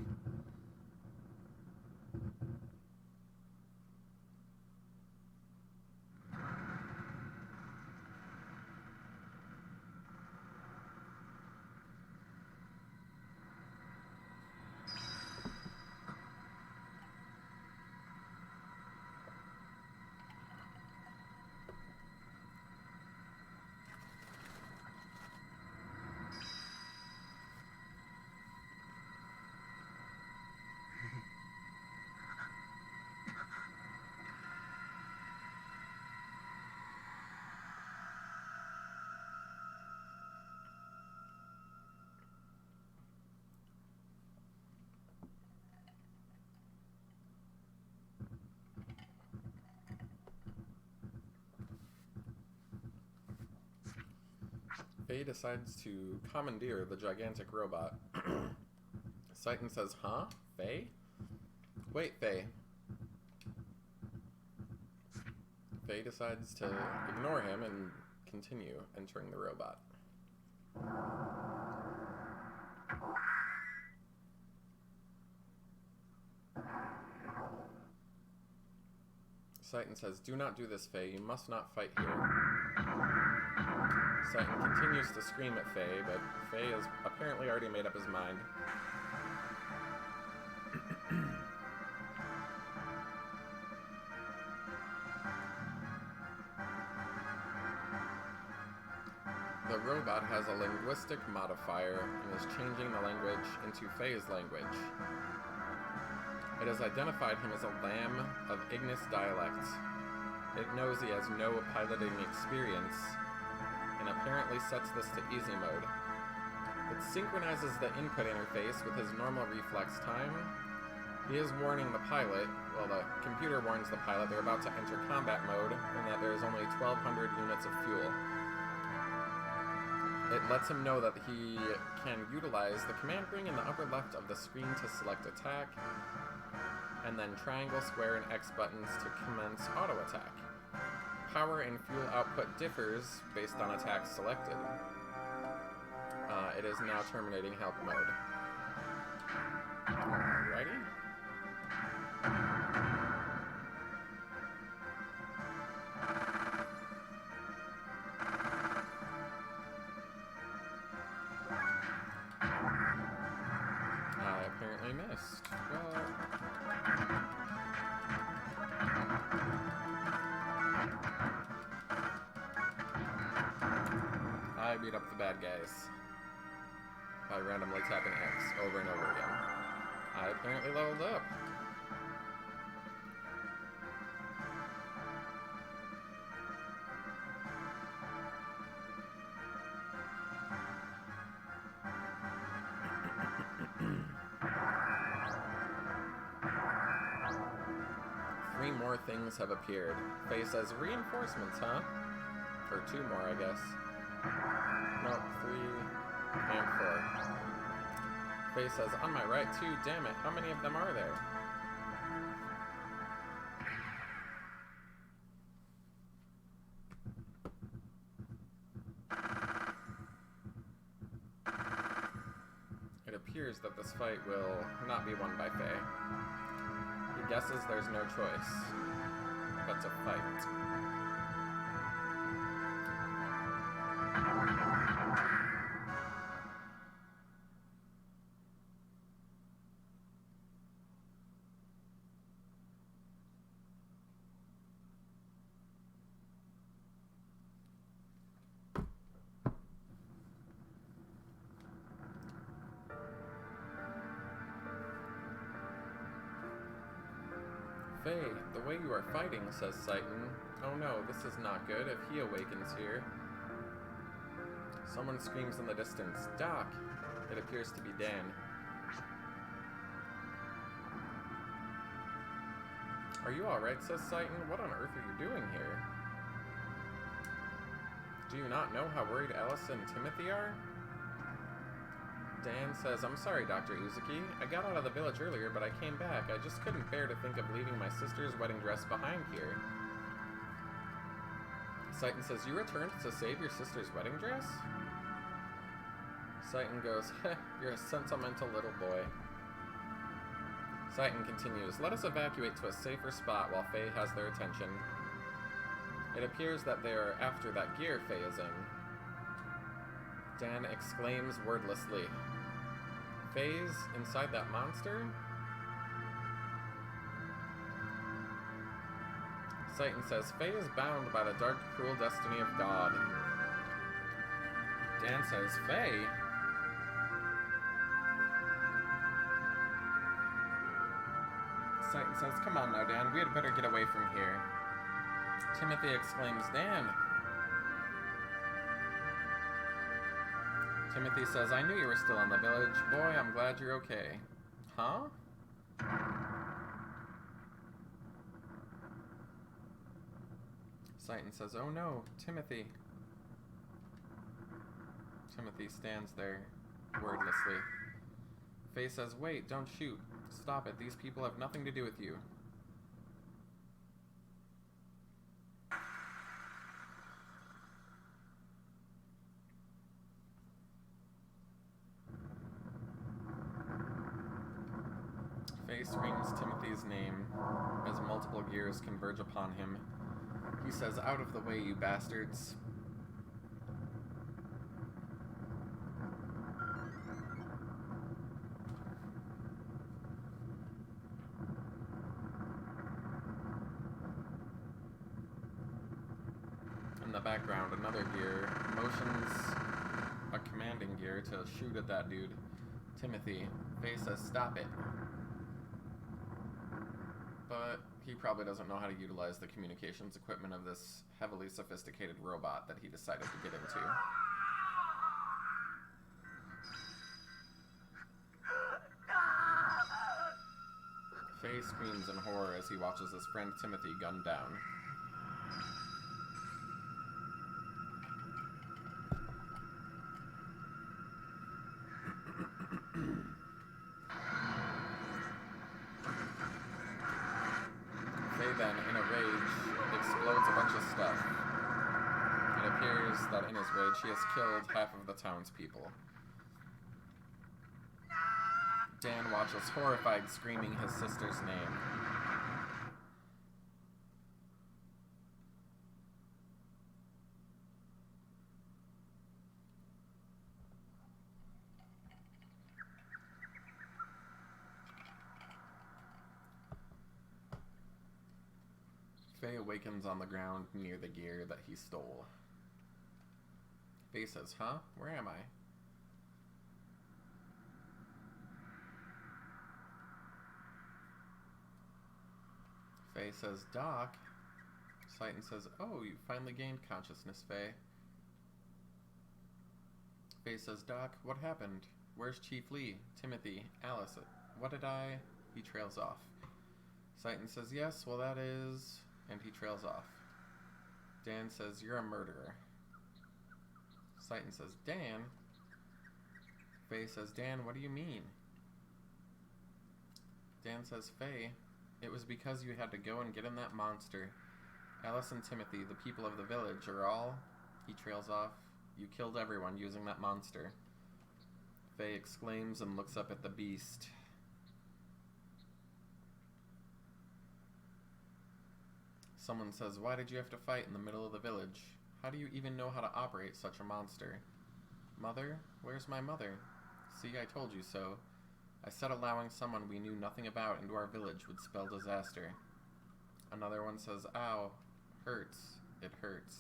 Faye decides to commandeer the gigantic robot. Citan says, huh? Faye? Wait, Faye. Faye decides to ignore him and continue entering the robot. Citan says, do not do this, Faye. You must not fight here. Citan continues to scream at Faye, but Faye has apparently already made up his mind. The robot has a linguistic modifier and is changing the language into Faye's language. It has identified him as a lamb of Ignis dialect. It knows he has no piloting experience, and apparently sets this to easy mode. It synchronizes the input interface with his normal reflex time. He is warning the pilot, well, the computer warns the pilot they're about to enter combat mode, and that there is only 1,200 units of fuel. It lets him know that he can utilize the command ring in the upper left of the screen to select attack, and then triangle, square, and X buttons to commence auto attack. Power and fuel output differs based on attacks selected. It is now terminating help mode. Alrighty. I apparently missed. Well... I beat up the bad guys by randomly tapping X over and over again. I apparently leveled up. Three more things have appeared. Faye says, reinforcements, huh? Or two more, I guess. No, 3 and 4. Faye says, on my right too, damn it, how many of them are there? It appears that this fight will not be won by Faye. He guesses there's no choice but to fight. Faye, the way you are fighting, says Satan. Oh no, this is not good if he awakens here. Someone screams in the distance, Doc! It appears to be Dan. Are you alright, says Satan? What on earth are you doing here? Do you not know how worried Alice and Timothy are? Dan says, I'm sorry, Dr. Uzuki. I got out of the village earlier, but I came back. I just couldn't bear to think of leaving my sister's wedding dress behind here. Satan says, you returned to save your sister's wedding dress? Satan goes, heh, you're a sentimental little boy. Satan continues, let us evacuate to a safer spot while Faye has their attention. It appears that they are after that gear Faye is in. Dan exclaims wordlessly. Faye's inside that monster? Satan says, Faye is bound by the dark, cruel destiny of God. Dan says, Faye? Satan says, come on now, Dan, we had better get away from here. Timothy exclaims, Dan! Timothy says, I knew you were still in the village. Boy, I'm glad you're okay. Huh? Satan says, oh no, Timothy. Timothy stands there, wordlessly. Faye says, wait, don't shoot. Stop it, these people have nothing to do with you. Faye screams Timothy's name as multiple gears converge upon him. He says, out of the way, you bastards. And the the background, another gear motions a commanding gear to shoot at that dude. Timothy. Faye says, stop it. But he probably doesn't know how to utilize the communications equipment of this heavily sophisticated robot that he decided to get into. Faye screams in horror as he watches his friend Timothy gunned down. Faye then, in a rage, explodes a bunch of stuff. It appears that in his rage he has killed half of the townspeople. Dan watches horrified, screaming his sister's name. Faye awakens on the ground near the gear that he stole. Faye says, huh? Where am I? Faye says, Doc. Citan says, oh, you finally gained consciousness, Faye. Faye says, Doc, what happened? Where's Chief Lee? Timothy? Alice? What did I... He trails off. Citan says, yes, well that is... And he trails off. Dan says, you're a murderer. Citan says, Dan? Faye says, Dan, what do you mean? Dan says, Faye, it was because you had to go and get in that monster. Alice and Timothy, the people of the village, are all... He trails off. You killed everyone using that monster. Faye exclaims and looks up at the beast. Someone says, why did you have to fight in the middle of the village? How do you even know how to operate such a monster? Mother? Where's my mother? See, I told you so. I said allowing someone we knew nothing about into our village would spell disaster. Another one says, ow. Hurts. It hurts.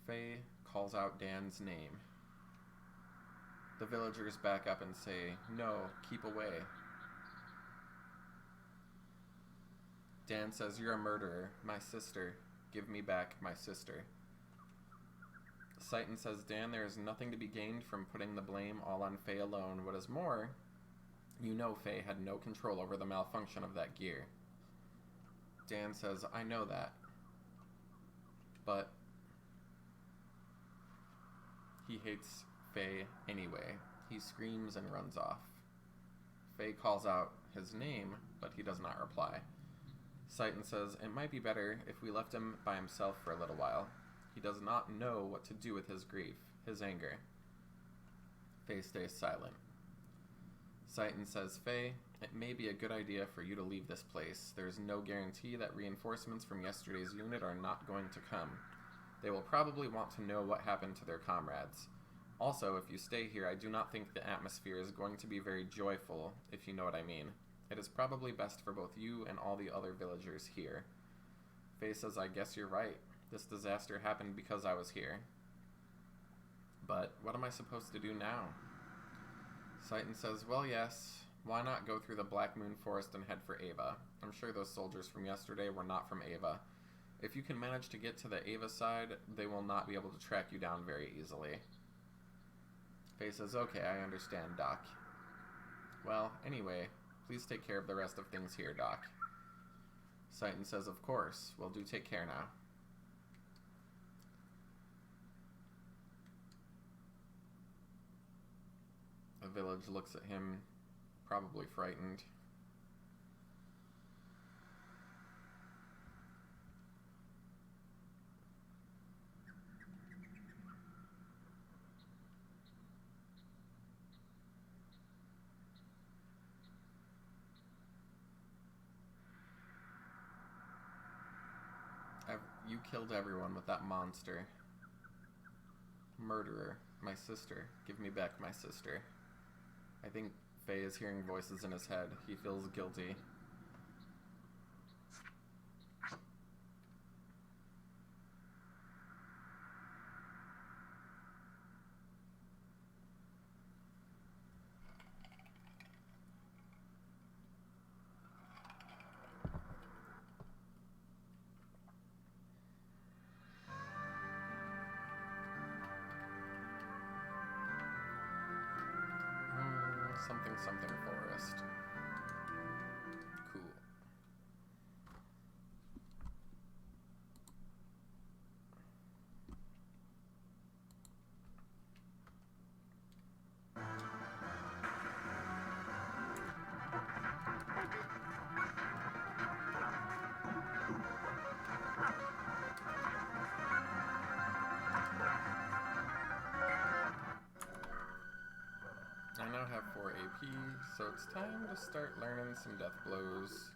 Faye calls out Dan's name. The villagers back up and say, no, keep away. Dan says, you're a murderer. My sister. Give me back my sister. Citan says, Dan, there is nothing to be gained from putting the blame all on Faye alone. What is more, you know Faye had no control over the malfunction of that gear. Dan says, I know that. But he hates Faye anyway. He screams and runs off. Faye calls out his name, but he does not reply. Citan says, it might be better if we left him by himself for a little while. He does not know what to do with his grief, his anger. Faye stays silent. Citan says, Faye, it may be a good idea for you to leave this place. There is no guarantee that reinforcements from yesterday's unit are not going to come. They will probably want to know what happened to their comrades. Also, if you stay here, I do not think the atmosphere is going to be very joyful, if you know what I mean. It is probably best for both you and all the other villagers here. Faye says, I guess you're right. This disaster happened because I was here. But what am I supposed to do now? Citan says, well, yes. Why not go through the Black Moon Forest and head for Ava? I'm sure those soldiers from yesterday were not from Ava. If you can manage to get to the Ava side, they will not be able to track you down very easily. Faye says, okay, I understand, Doc. Well, anyway, please take care of the rest of things here, Doc. Citan says, of course. Well, do take care now. The village looks at him, probably frightened. You killed everyone with that monster. Murderer. My sister. Give me back my sister. I think Faye is hearing voices in his head. He feels guilty. Something something forest. Cool. I now have 4 AP, so it's time to start learning some death blows.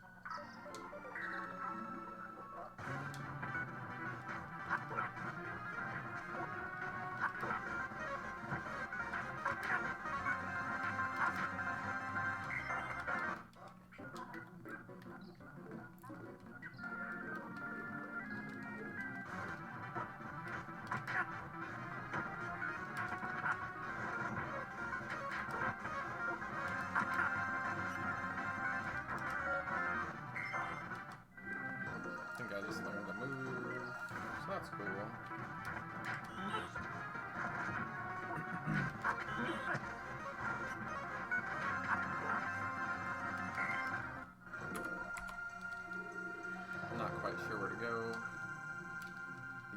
I think I just learned a move, so that's cool. Not quite sure where to go.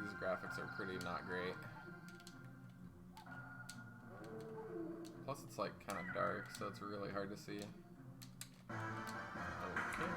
These graphics are pretty not great. Plus it's like kind of dark, so it's really hard to see. Okay.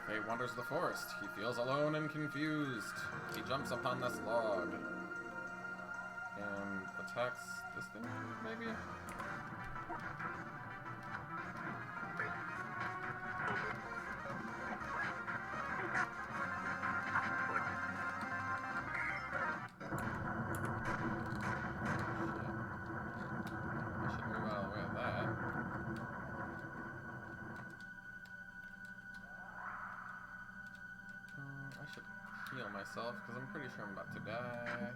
Fate wanders the forest. He feels alone and confused. He jumps upon this log and attacks this thing, maybe? Heal myself because I'm pretty sure I'm about to die.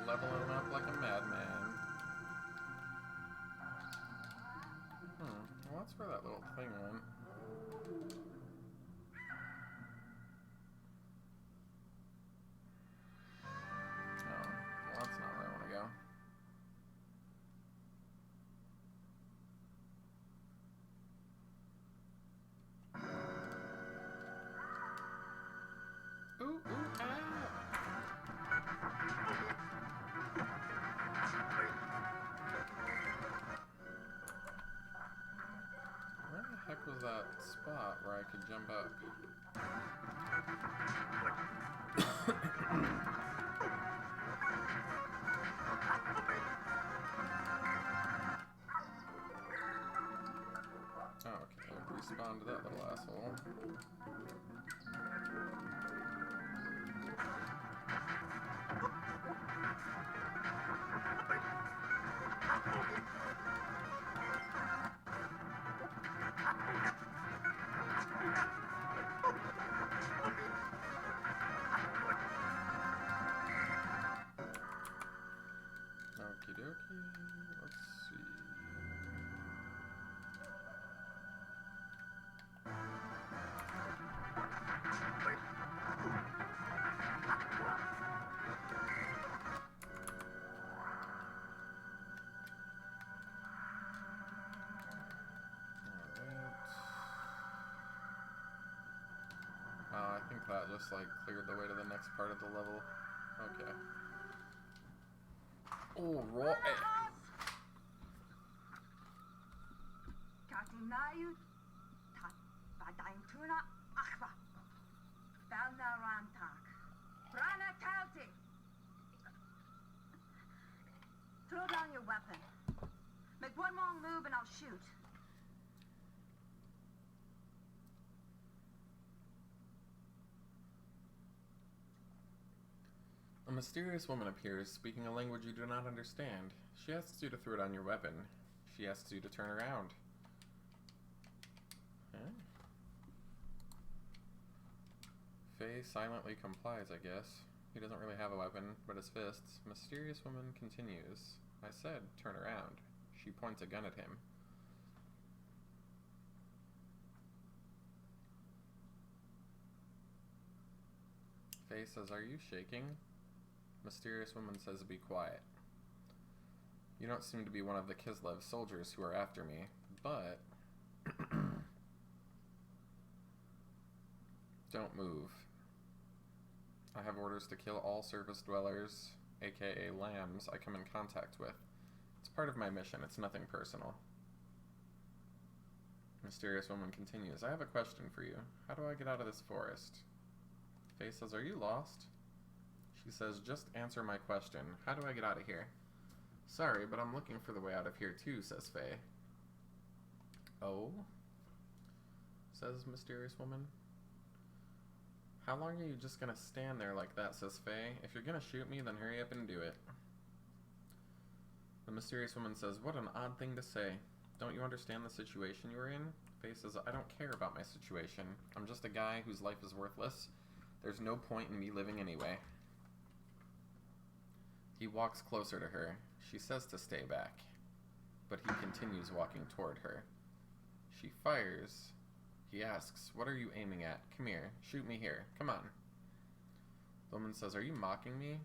Leveling up like a madman. Well, that's where that little thing went. Oh, well, that's not where I want to go. Ooh, ah! Where the heck was that spot where I could jump up? Oh, okay, I've respawned to that little asshole. Okie dokie. Let's see. I think that just like cleared the way to the next part of the level. Okay. Alright. Katinayu Tadaintuna Akba Balnarantak Brana Talti. Throw down your weapon. Make one wrong move and I'll shoot. A mysterious woman appears, speaking a language you do not understand. She asks you to throw down your weapon. She asks you to turn around. Huh? Faye silently complies, I guess. He doesn't really have a weapon, but his fists. Mysterious woman continues. I said, turn around. She points a gun at him. Faye says, are you shaking? Mysterious woman says, be quiet. You don't seem to be one of the Kislev soldiers who are after me, but... Don't move. I have orders to kill all surface dwellers, aka lambs, I come in contact with. It's part of my mission, it's nothing personal. Mysterious woman continues, I have a question for you. How do I get out of this forest? Faye says, are you lost? She says, just answer my question. How do I get out of here? Sorry, but I'm looking for the way out of here too, says Faye. Oh? Says mysterious woman. How long are you just gonna stand there like that, says Faye. If you're gonna shoot me, then hurry up and do it. The mysterious woman says, what an odd thing to say. Don't you understand the situation you are in? Faye says, I don't care about my situation. I'm just a guy whose life is worthless. There's no point in me living anyway. He walks closer to her. She says to stay back, but he continues walking toward her. She fires. He asks, what are you aiming at? Come here. Shoot me here. Come on. The woman says, are you mocking me?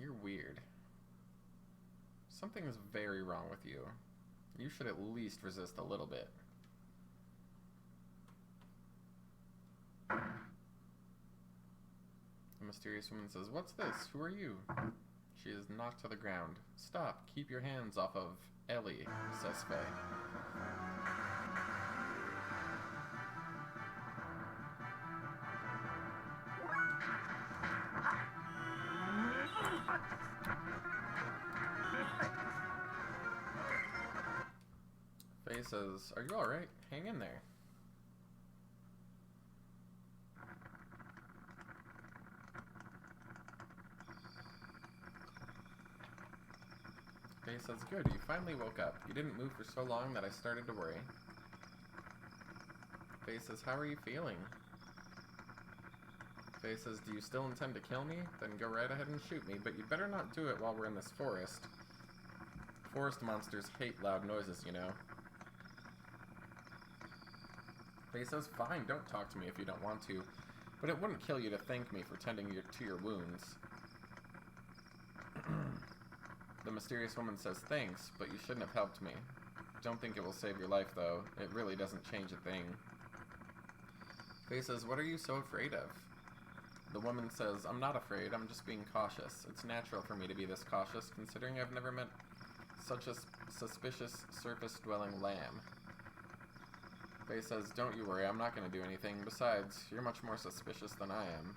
You're weird. Something is very wrong with you. You should at least resist a little bit. The mysterious woman says, what's this? Who are you? She is knocked to the ground. Stop. Keep your hands off of Ellie, says Faye. Faye says, are you alright? Hang in there. Faye says, good, you finally woke up. You didn't move for so long that I started to worry. Faye says, how are you feeling? Faye says, do you still intend to kill me? Then go right ahead and shoot me, but you better not do it while we're in this forest. Forest monsters hate loud noises, you know. Faye says, fine, don't talk to me if you don't want to, but it wouldn't kill you to thank me for tending to your wounds. The mysterious woman says, thanks, but you shouldn't have helped me. Don't think it will save your life, though. It really doesn't change a thing. Faye says, what are you so afraid of? The woman says, I'm not afraid, I'm just being cautious. It's natural for me to be this cautious, considering I've never met such a suspicious surface-dwelling lamb. Faye says, don't you worry, I'm not going to do anything. Besides, you're much more suspicious than I am.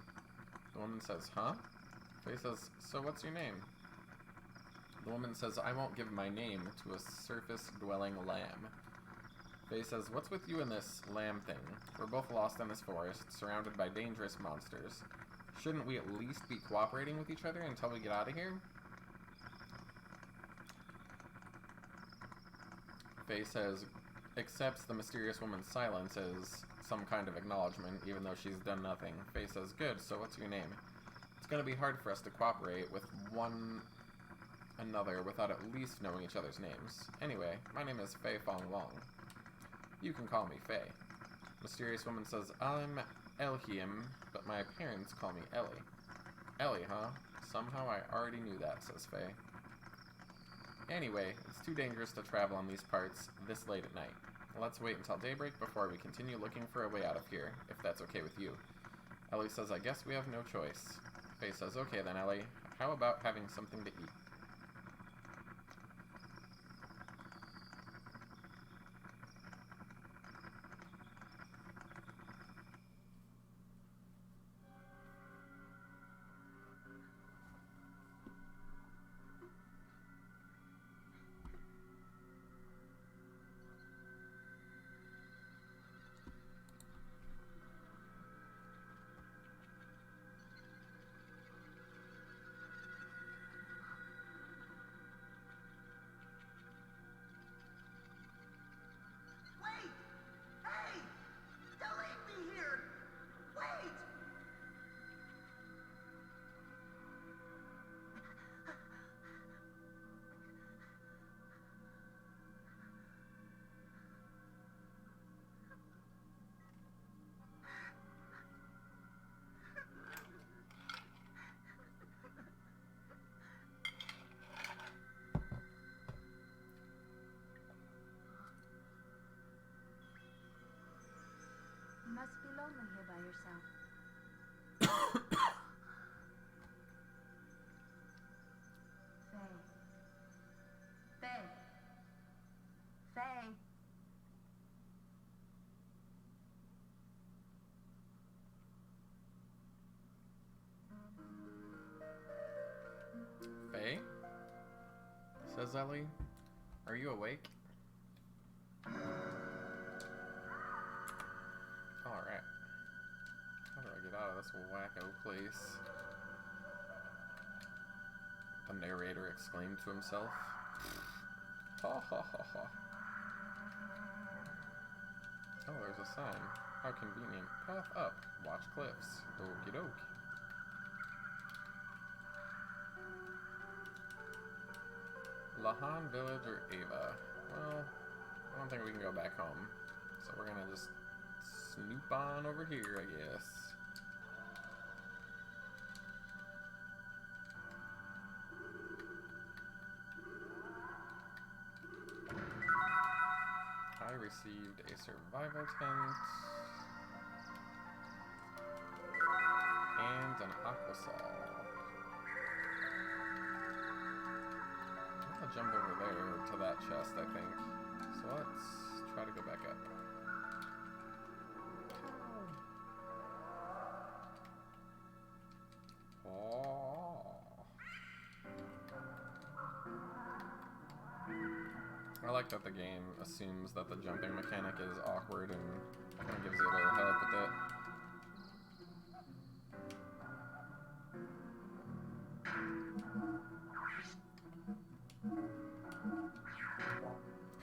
The woman says, huh? Faye says, so what's your name? The woman says, I won't give my name to a surface-dwelling lamb. Faye says, what's with you and this lamb thing? We're both lost in this forest, surrounded by dangerous monsters. Shouldn't we at least be cooperating with each other until we get out of here? Faye says, accepts the mysterious woman's silence as some kind of acknowledgement, even though she's done nothing. Faye says, good, so what's your name? It's gonna be hard for us to cooperate with one another without at least knowing each other's names. Anyway, my name is Fei Fong Long. You can call me Fei. Mysterious woman says, I'm Elhiem, but my parents call me Ellie. Ellie, huh? Somehow I already knew that, says Fei. Anyway, it's too dangerous to travel on these parts this late at night. Let's wait until daybreak before we continue looking for a way out of here, if that's okay with you. Ellie says, I guess we have no choice. Fei says, okay then, Ellie. How about having something to eat? Wait! Hey! Don't leave me here! Wait! You must be lonely here by yourself. Faye. Faye. Faye. Fei? Says Ellie. Are you awake? Alright. How do I get out of this wacko place? The narrator exclaimed to himself. Ha ha ha ha. Oh, there's a sign. How convenient. Path up. Watch cliffs. Okie doke. Lahan Village or Ava? Well, I don't think we can go back home. So we're gonna just snoop on over here, I guess. I received a survival tent and an aquasol. I'm gonna jump over there to that chest, I think. So let's try to go back up. I like that the game assumes that the jumping mechanic is awkward and kind of gives you a little help with it.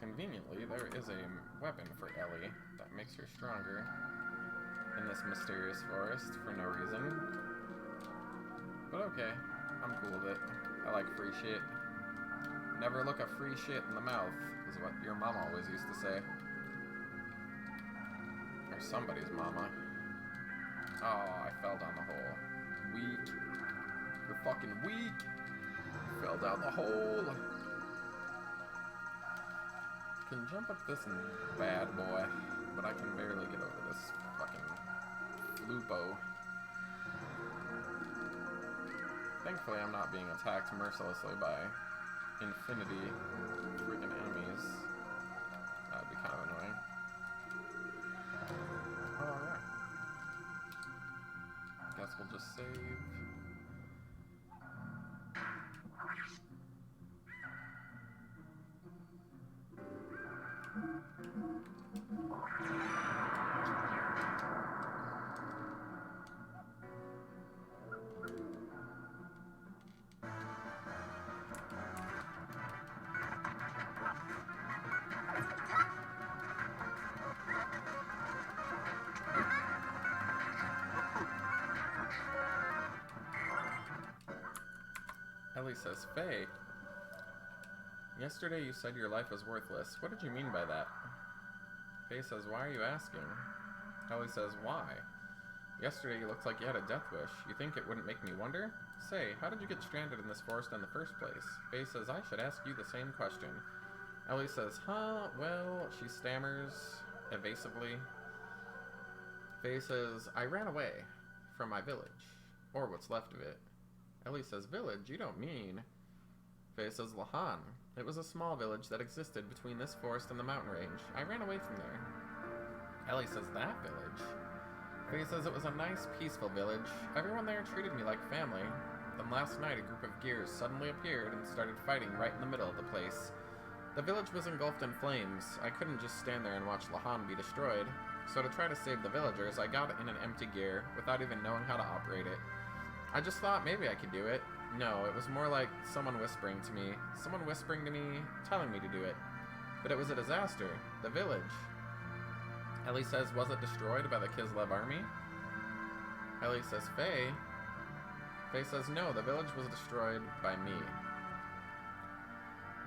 Conveniently, there is a weapon for Ellie that makes her stronger in this mysterious forest for no reason. But okay, I'm cool with it. I like free shit. Never look a free shit in the mouth, is what your mom always used to say. Or somebody's mama. Oh, I fell down the hole. Weak. You're fucking weak. You fell down the hole. Can jump up this bad boy, but I can barely get over this fucking lupo. Thankfully, I'm not being attacked mercilessly by infinity freaking enemies. That would be kind of annoying. Alright. Guess we'll just save. Ellie says, Faye, yesterday you said your life was worthless. What did you mean by that? Faye says, why are you asking? Ellie says, why? Yesterday you looked like you had a death wish. You think it wouldn't make me wonder? Say, how did you get stranded in this forest in the first place? Faye says, I should ask you the same question. Ellie says, huh, well, she stammers evasively. Faye says, I ran away from my village, or what's left of it. Ellie says, village? You don't mean... Faye says, Lahan. It was a small village that existed between this forest and the mountain range. I ran away from there. Ellie says, that village? Faye says, it was a nice, peaceful village. Everyone there treated me like family. Then last night, a group of gears suddenly appeared and started fighting right in the middle of the place. The village was engulfed in flames. I couldn't just stand there and watch Lahan be destroyed. So to try to save the villagers, I got in an empty gear, without even knowing how to operate it. I just thought maybe I could do it. No, it was more like someone whispering to me. Someone whispering to me, telling me to do it. But it was a disaster. The village. Ellie says, was it destroyed by the Kislev army? Ellie says, Faye? Faye says, no, the village was destroyed by me.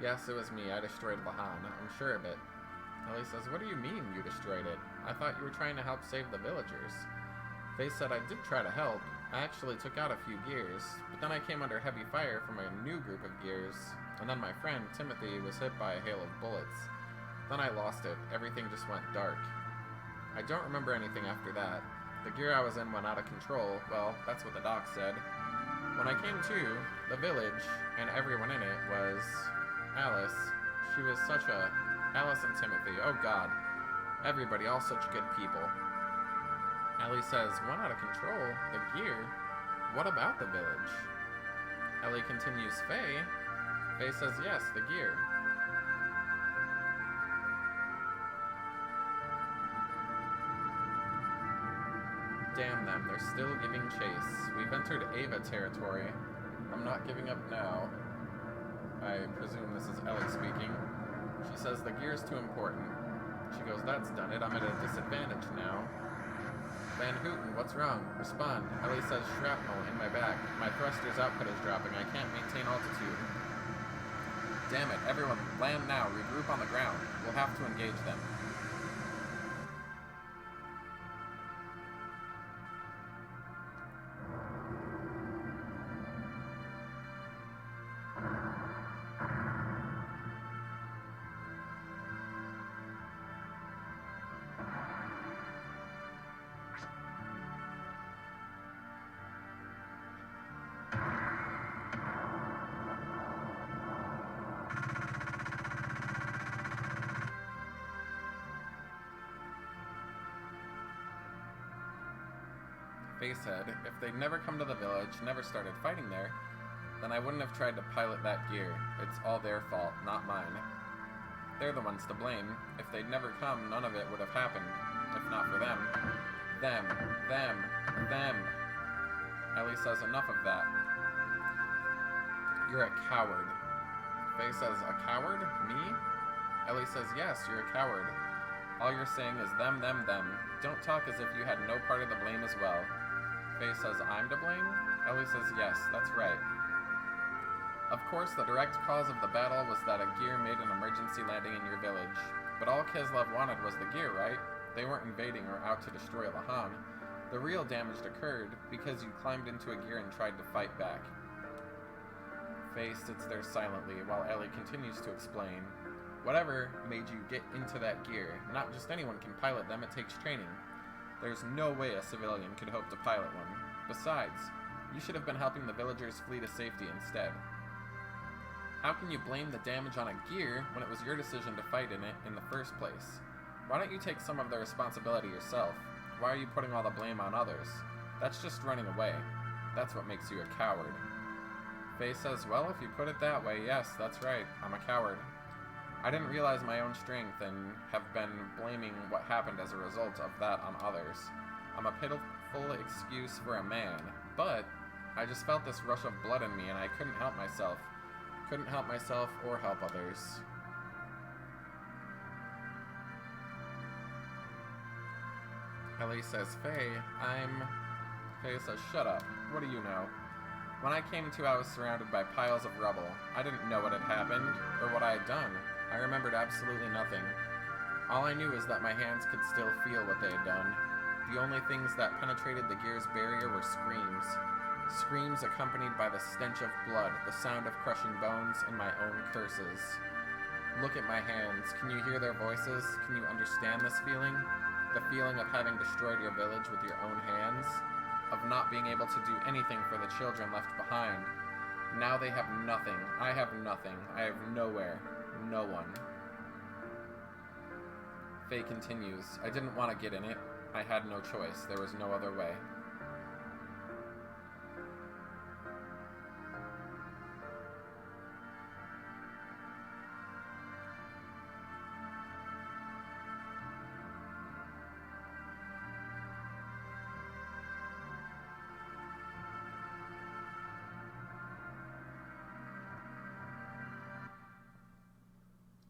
Yes, it was me. I destroyed Lahan. I'm sure of it. Ellie says, what do you mean you destroyed it? I thought you were trying to help save the villagers. Faye said, I did try to help. I actually took out a few gears, but then I came under heavy fire from a new group of gears, and then my friend, Timothy, was hit by a hail of bullets. Then I lost it. Everything just went dark. I don't remember anything after that. The gear I was in went out of control. Well, that's what the doc said. When I came to, the village, and everyone in it, was Alice. She was such a... Alice and Timothy. Oh God. Everybody, all such good people. Ellie says, went out of control? The gear? What about the village? Ellie continues, Faye? Faye says, yes, the gear. Damn them, they're still giving chase. We've entered Ava territory. I'm not giving up now. I presume this is Ellie speaking. She says the gear's too important. She goes, that's done it, I'm at a disadvantage now. Van Houten, what's wrong? Respond. Ellie says, shrapnel in my back. My thruster's output is dropping. I can't maintain altitude. Damn it, everyone, land now. Regroup on the ground. We'll have to engage them. Faye said, if they'd never come to the village, never started fighting there, then I wouldn't have tried to pilot that gear. It's all their fault, not mine. They're the ones to blame. If they'd never come, none of it would have happened. If not for them. Them. Ellie says, enough of that. You're a coward. Faye says, a coward? Me? Ellie says, yes, you're a coward. All you're saying is them. Don't talk as if you had no part of the blame as well. Faye says, I'm to blame? Ellie says, yes, that's right. Of course, the direct cause of the battle was that a gear made an emergency landing in your village. But all Kislev wanted was the gear, right? They weren't invading or out to destroy Lahan. The real damage occurred because you climbed into a gear and tried to fight back. Faye sits there silently while Ellie continues to explain. Whatever made you get into that gear, not just anyone can pilot them, it takes training. There's no way a civilian could hope to pilot one. Besides, you should have been helping the villagers flee to safety instead. How can you blame the damage on a gear when it was your decision to fight in it in the first place? Why don't you take some of the responsibility yourself? Why are you putting all the blame on others? That's just running away. That's what makes you a coward. Faye says, well, if you put it that way, yes, that's right, I'm a coward. I didn't realize my own strength and have been blaming what happened as a result of that on others. I'm a pitiful excuse for a man, but I just felt this rush of blood in me and I couldn't help myself. Couldn't help myself or help others. Ellie says, Faye says, shut up. What do you know? When I came to, I was surrounded by piles of rubble. I didn't know what had happened, or what I had done. I remembered absolutely nothing. All I knew was that my hands could still feel what they had done. The only things that penetrated the gear's barrier were screams. Screams accompanied by the stench of blood, the sound of crushing bones, and my own curses. Look at my hands. Can you hear their voices? Can you understand this feeling? The feeling of having destroyed your village with your own hands? Of not being able to do anything for the children left behind. Now they have nothing. I have nothing. I have nowhere. No one. Faye continues. I didn't want to get in it. I had no choice. There was no other way.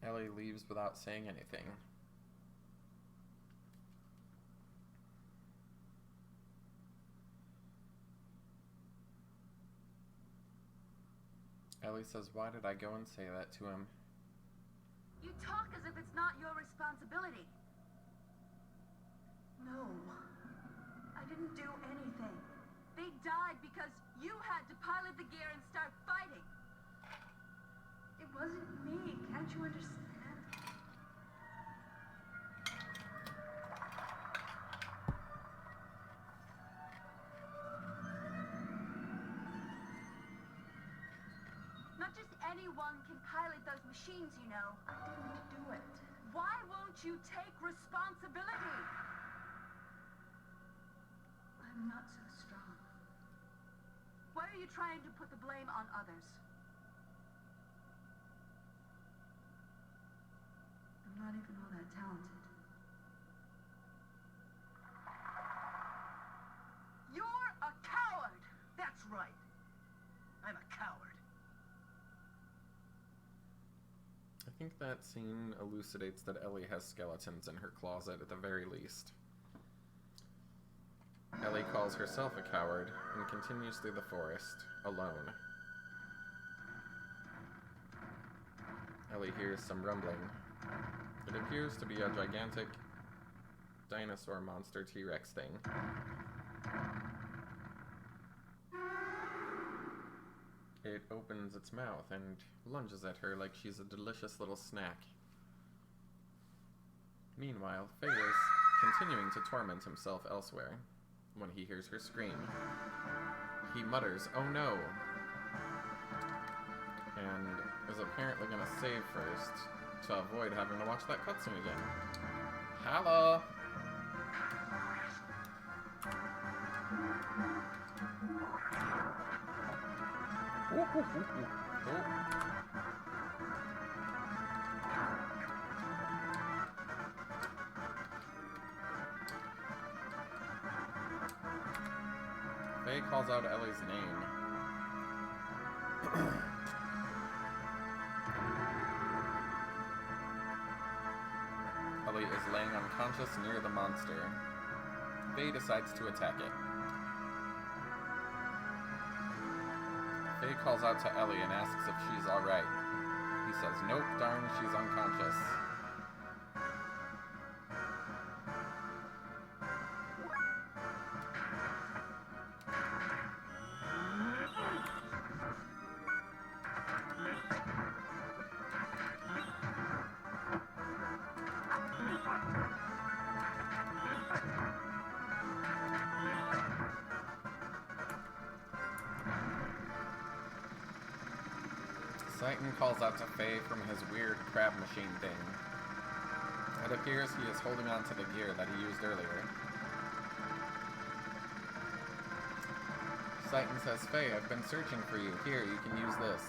Ellie leaves without saying anything. Ellie says, why did I go and say that to him? You talk as if it's not your responsibility. No. I didn't do anything. They died because you had to pilot the gear and start fighting. It wasn't me. Can't you understand? Not just anyone can pilot those machines, you know. I didn't do it. Why won't you take responsibility? I'm not so strong. Why are you trying to put the blame on others? I'm not even all that talented. You're a coward! That's right. I'm a coward. I think that scene elucidates that Ellie has skeletons in her closet at the very least. Ellie calls herself a coward and continues through the forest, alone. Ellie hears some rumbling. It appears to be a gigantic dinosaur monster T-Rex thing. It opens its mouth and lunges at her like she's a delicious little snack. Meanwhile, Faye is continuing to torment himself elsewhere when he hears her scream. He mutters, "Oh no!" and is apparently going to save first to avoid having to watch that cutscene again. Hello! Oh. Faye calls out Ellie's name. Ellie is laying unconscious near the monster. Faye decides to attack it. Faye calls out to Ellie and asks if she's alright. He says, nope, darn, she's unconscious. Titan calls out to Faye from his weird crab machine thing. It appears he is holding on to the gear that he used earlier. Titan says, Faye, I've been searching for you. Here, you can use this.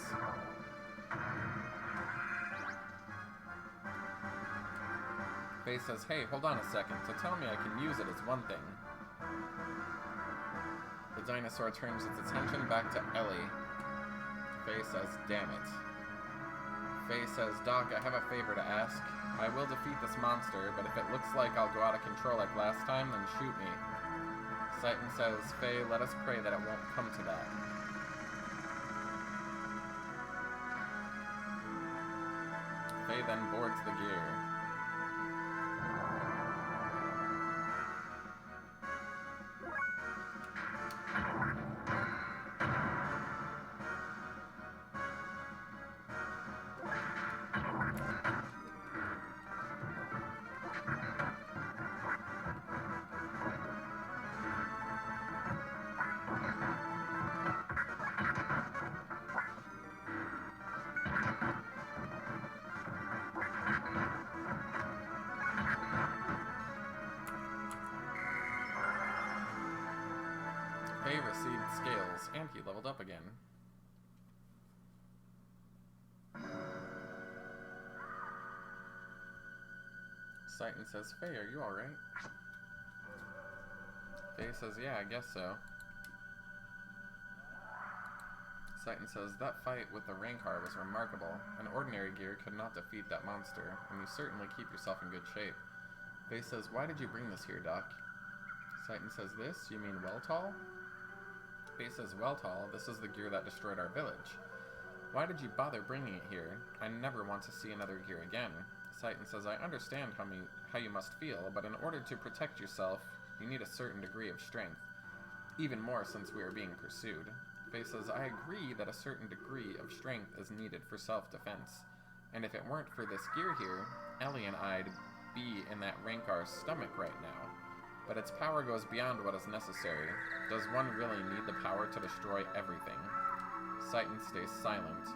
Faye says, hey, hold on a second. To tell me I can use it is one thing. The dinosaur turns its attention back to Ellie. Faye says, damn it. Faye says, Doc, I have a favor to ask. I will defeat this monster, but if it looks like I'll go out of control like last time, then shoot me. Titan says, Faye, let us pray that it won't come to that. Faye then boards the gear. Faye received scales, and he leveled up again. Citan says, Faye, are you alright? Faye says, yeah, I guess so. Citan says, that fight with the Rancor was remarkable. An ordinary gear could not defeat that monster, and you certainly keep yourself in good shape. Faye says, why did you bring this here, Doc? Citan says, this? You mean Weltall? Faye says, Weltall, this is the gear that destroyed our village. Why did you bother bringing it here? I never want to see another gear again. Citan says, I understand how you must feel, but in order to protect yourself, you need a certain degree of strength. Even more since we are being pursued. Faye says, I agree that a certain degree of strength is needed for self-defense. And if it weren't for this gear here, Ellie and I'd be in that Rankar's stomach right now. But its power goes beyond what is necessary. Does one really need the power to destroy everything? Citan stays silent.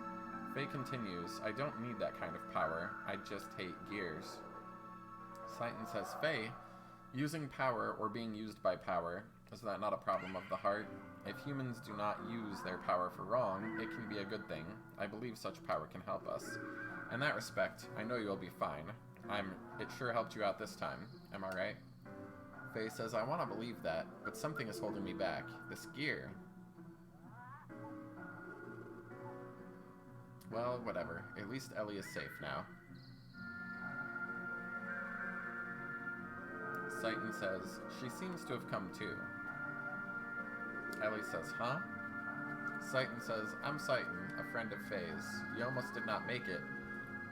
Faye continues, I don't need that kind of power. I just hate gears. Citan says, Faye, using power or being used by power, is that not a problem of the heart? If humans do not use their power for wrong, it can be a good thing. I believe such power can help us. In that respect, I know you'll be fine. It sure helped you out this time. Am I right? Faye says, I want to believe that, but something is holding me back. This gear. Well, whatever. At least Ellie is safe now. Citan says, she seems to have come too. Ellie says, huh? Citan says, I'm Citan, a friend of Faye's. You almost did not make it.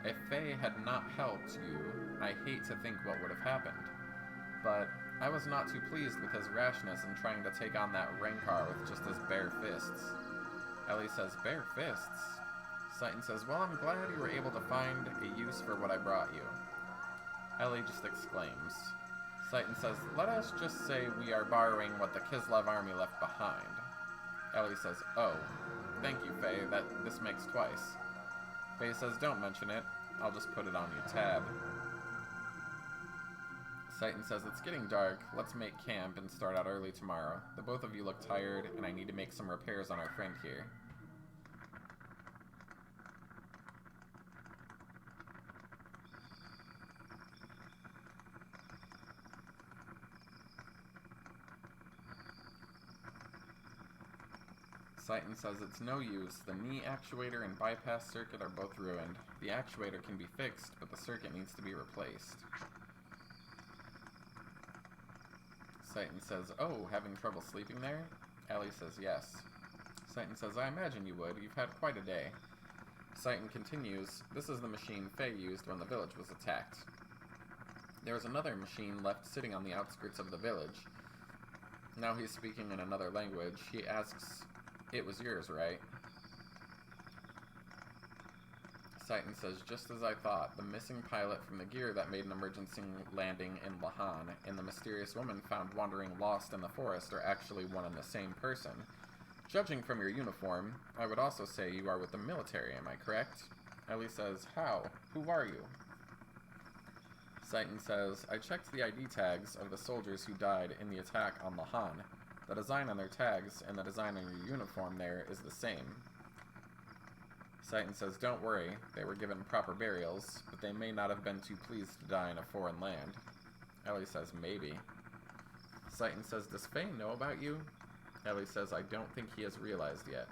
If Faye had not helped you, I hate to think what would have happened. But I was not too pleased with his rashness in trying to take on that Rancor with just his bare fists. Ellie says, bare fists? Citan says, well, I'm glad you were able to find a use for what I brought you. Ellie just exclaims. Citan says, let us just say we are borrowing what the Kislev army left behind. Ellie says, oh, thank you, Faye, this makes twice. Faye says, don't mention it. I'll just put it on your tab. Citan says, it's getting dark. Let's make camp and start out early tomorrow. The both of you look tired, and I need to make some repairs on our friend here. Citan says it's no use. The knee actuator and bypass circuit are both ruined. The actuator can be fixed, but the circuit needs to be replaced. Citan says, oh, having trouble sleeping there? Ellie says yes. Citan says, I imagine you would. You've had quite a day. Citan continues, this is the machine Faye used when the village was attacked. There was another machine left sitting on the outskirts of the village. Now he's speaking in another language. He asks, it was yours, right? Citan says, just as I thought, the missing pilot from the gear that made an emergency landing in Lahan and the mysterious woman found wandering lost in the forest are actually one and the same person. Judging from your uniform, I would also say you are with the military, am I correct? Ellie says, how? Who are you? Citan says, I checked the ID tags of the soldiers who died in the attack on Lahan. The design on their tags and the design on your uniform there is the same. Citan says, don't worry, they were given proper burials, but they may not have been too pleased to die in a foreign land. Ellie says, maybe. Citan says, does Faye know about you? Ellie says, I don't think he has realized yet.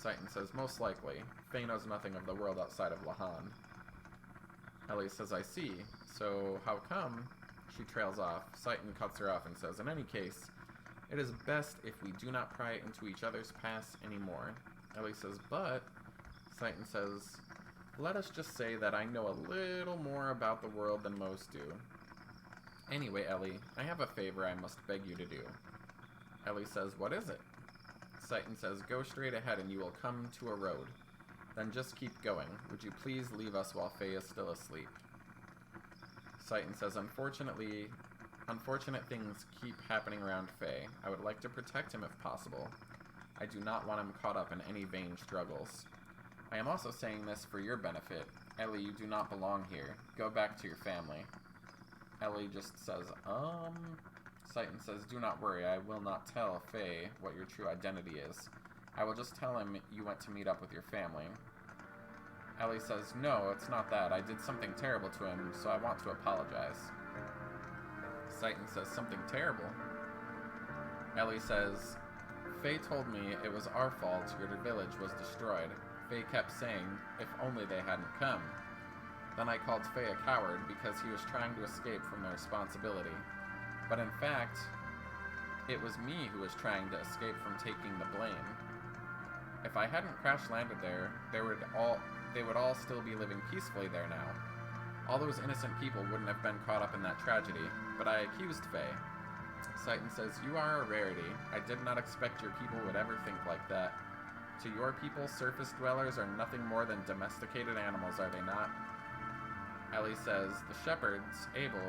Citan says, most likely. Faye knows nothing of the world outside of Lahan. Ellie says, I see. So, how come? She trails off. Citan cuts her off and says, in any case, it is best if we do not pry into each other's past anymore. Ellie says, but... Citan says, Let us just say that I know a little more about the world than most do. Anyway, Ellie, I have a favor I must beg you to do. Ellie says, what is it? Satan says, go straight ahead and you will come to a road. Then just keep going. Would you please leave us while Faye is still asleep? Satan says, unfortunate things keep happening around Faye. I would like to protect him if possible. I do not want him caught up in any vain struggles. I am also saying this for your benefit. Ellie, you do not belong here. Go back to your family. Ellie just says, Satan says, do not worry, I will not tell Faye what your true identity is. I will just tell him you went to meet up with your family. Ellie says, no, it's not that. I did something terrible to him, so I want to apologize. Satan says, something terrible? Ellie says, Faye told me it was our fault your village was destroyed. Faye kept saying, if only they hadn't come. Then I called Faye a coward because he was trying to escape from the responsibility. But in fact, it was me who was trying to escape from taking the blame. If I hadn't crash-landed there, they would all still be living peacefully there now. All those innocent people wouldn't have been caught up in that tragedy, but I accused Faye. Satan says, you are a rarity. I did not expect your people would ever think like that. To your people, surface dwellers are nothing more than domesticated animals, are they not? Ellie says, the shepherds, Abel,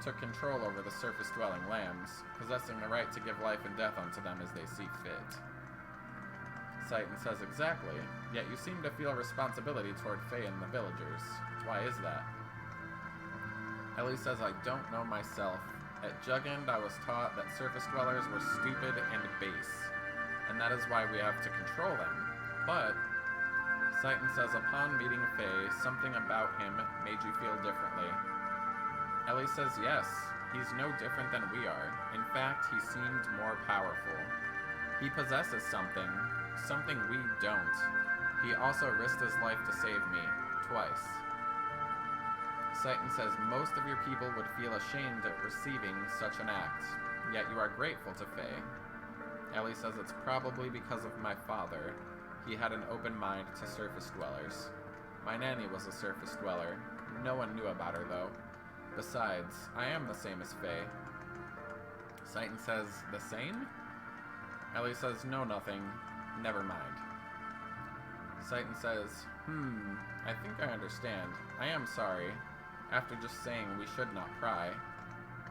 took control over the surface-dwelling lambs, possessing the right to give life and death unto them as they see fit. Satan says, exactly, yet you seem to feel responsibility toward Faye and the villagers. Why is that? Ellie says, I don't know myself. At Jugend, I was taught that surface-dwellers were stupid and base, and that is why we have to control them. But Satan says, upon meeting Faye, something about him made you feel differently. Ellie says, yes, he's no different than we are. In fact, he seemed more powerful. He possesses something we don't. He also risked his life to save me, twice. Satan says, most of your people would feel ashamed at receiving such an act, yet you are grateful to Faye. Ellie says it's probably because of my father. He had an open mind to surface dwellers. My nanny was a surface dweller. No one knew about her, though. Besides, I am the same as Faye. Satan says, the same? Ellie says, no, nothing. Never mind. Satan says, I think I understand. I am sorry. After just saying we should not cry.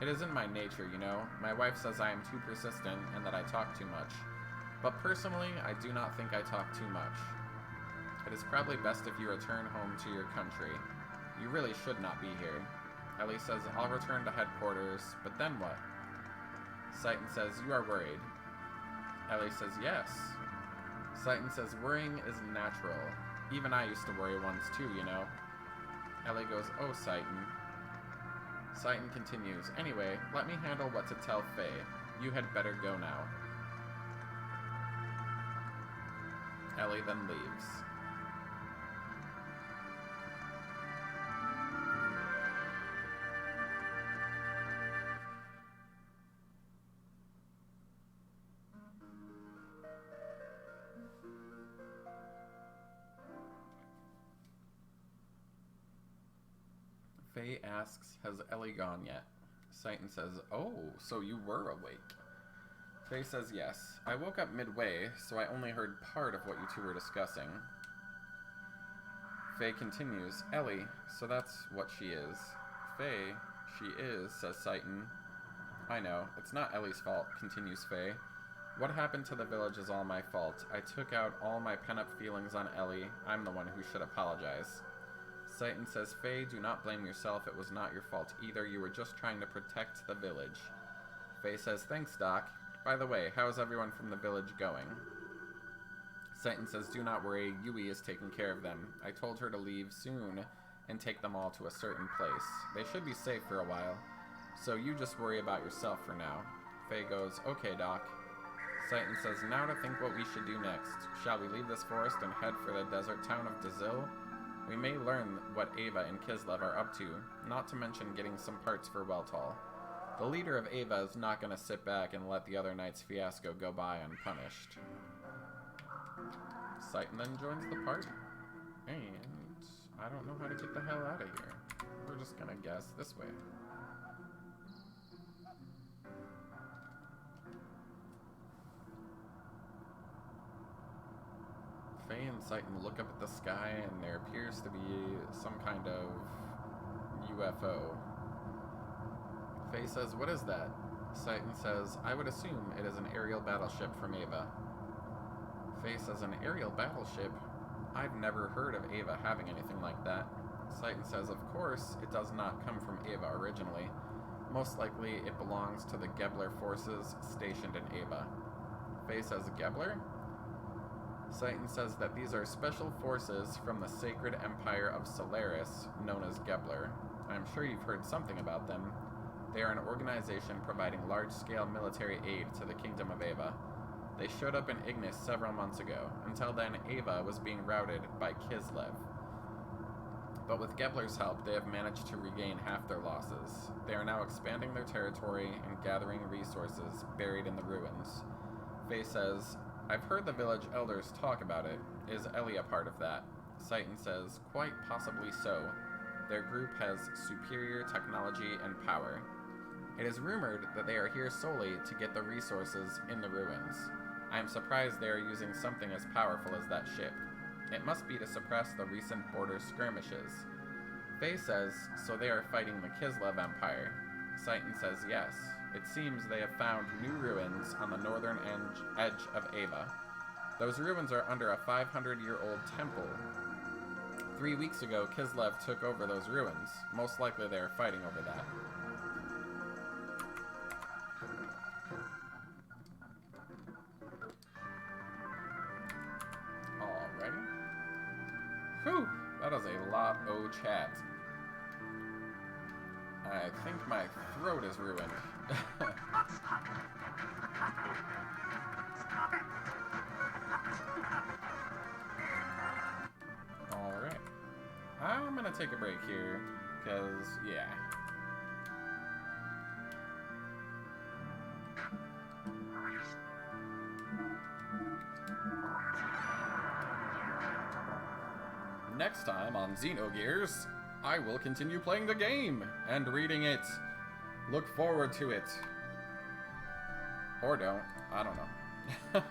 It isn't my nature, you know. My wife says I am too persistent and that I talk too much. But personally, I do not think I talk too much. It is probably best if you return home to your country. You really should not be here. Ellie says, I'll return to headquarters, but then what? Satan says, you are worried. Ellie says, yes. Satan says, worrying is natural. Even I used to worry once too, you know. Ellie goes, oh, Satan. Satan continues, anyway, let me handle what to tell Faye. You had better go now. Ellie then leaves. Faye asks, has Ellie gone yet? Satan says, oh, so you were awake. Faye says, yes. I woke up midway, so I only heard part of what you two were discussing. Faye continues, Ellie, so that's what she is. Faye, she is, says Satan. I know, it's not Ellie's fault, continues Faye. What happened to the village is all my fault. I took out all my pent-up feelings on Ellie. I'm the one who should apologize. Satan says, Faye, do not blame yourself. It was not your fault either. You were just trying to protect the village. Faye says, thanks, Doc. By the way, how is everyone from the village going? Satan says, do not worry. Yui is taking care of them. I told her to leave soon and take them all to a certain place. They should be safe for a while. So you just worry about yourself for now. Faye goes, okay, Doc. Satan says, now to think what we should do next. Shall we leave this forest and head for the desert town of Dazil? We may learn what Ava and Kislev are up to, not to mention getting some parts for Weltall. The leader of Ava is not going to sit back and let the other night's fiasco go by unpunished. Satan then joins the party. And I don't know how to get the hell out of here. We're just gonna guess this way. Faye and Citan look up at the sky, and there appears to be some kind of UFO. Faye says, "What is that?" Citan says, "I would assume it is an aerial battleship from Ava." Faye says, "An aerial battleship? I've never heard of Ava having anything like that." Citan says, "Of course, it does not come from Ava originally. Most likely, it belongs to the Gebler forces stationed in Ava." Faye says, "Gebler?" Citan says that these are special forces from the sacred empire of Solaris, known as Gebler. I'm sure you've heard something about them. They are an organization providing large-scale military aid to the Kingdom of Ava. They showed up in Ignis several months ago. Until then, Ava was being routed by Kislev. But with Gebler's help, they have managed to regain half their losses. They are now expanding their territory and gathering resources buried in the ruins." Faye says, "I've heard the village elders talk about it. Is Ellie a part of that?" Citan says, "Quite possibly so. Their group has superior technology and power. It is rumored that they are here solely to get the resources in the ruins. I am surprised they are using something as powerful as that ship. It must be to suppress the recent border skirmishes." Faye says, "So they are fighting the Kislev Empire." Citan says, "Yes. It seems they have found new ruins on the northern edge of Ava. Those ruins are under a 500-year-old temple. 3 weeks ago, Kislev took over those ruins. Most likely they are fighting over that." Alrighty. Whew! That is a lot of chat. I think my throat is ruined. Alright. I'm gonna take a break here, because, yeah. Next time on Xenogears, I will continue playing the game and reading it. Look forward to it. Or don't. I don't know.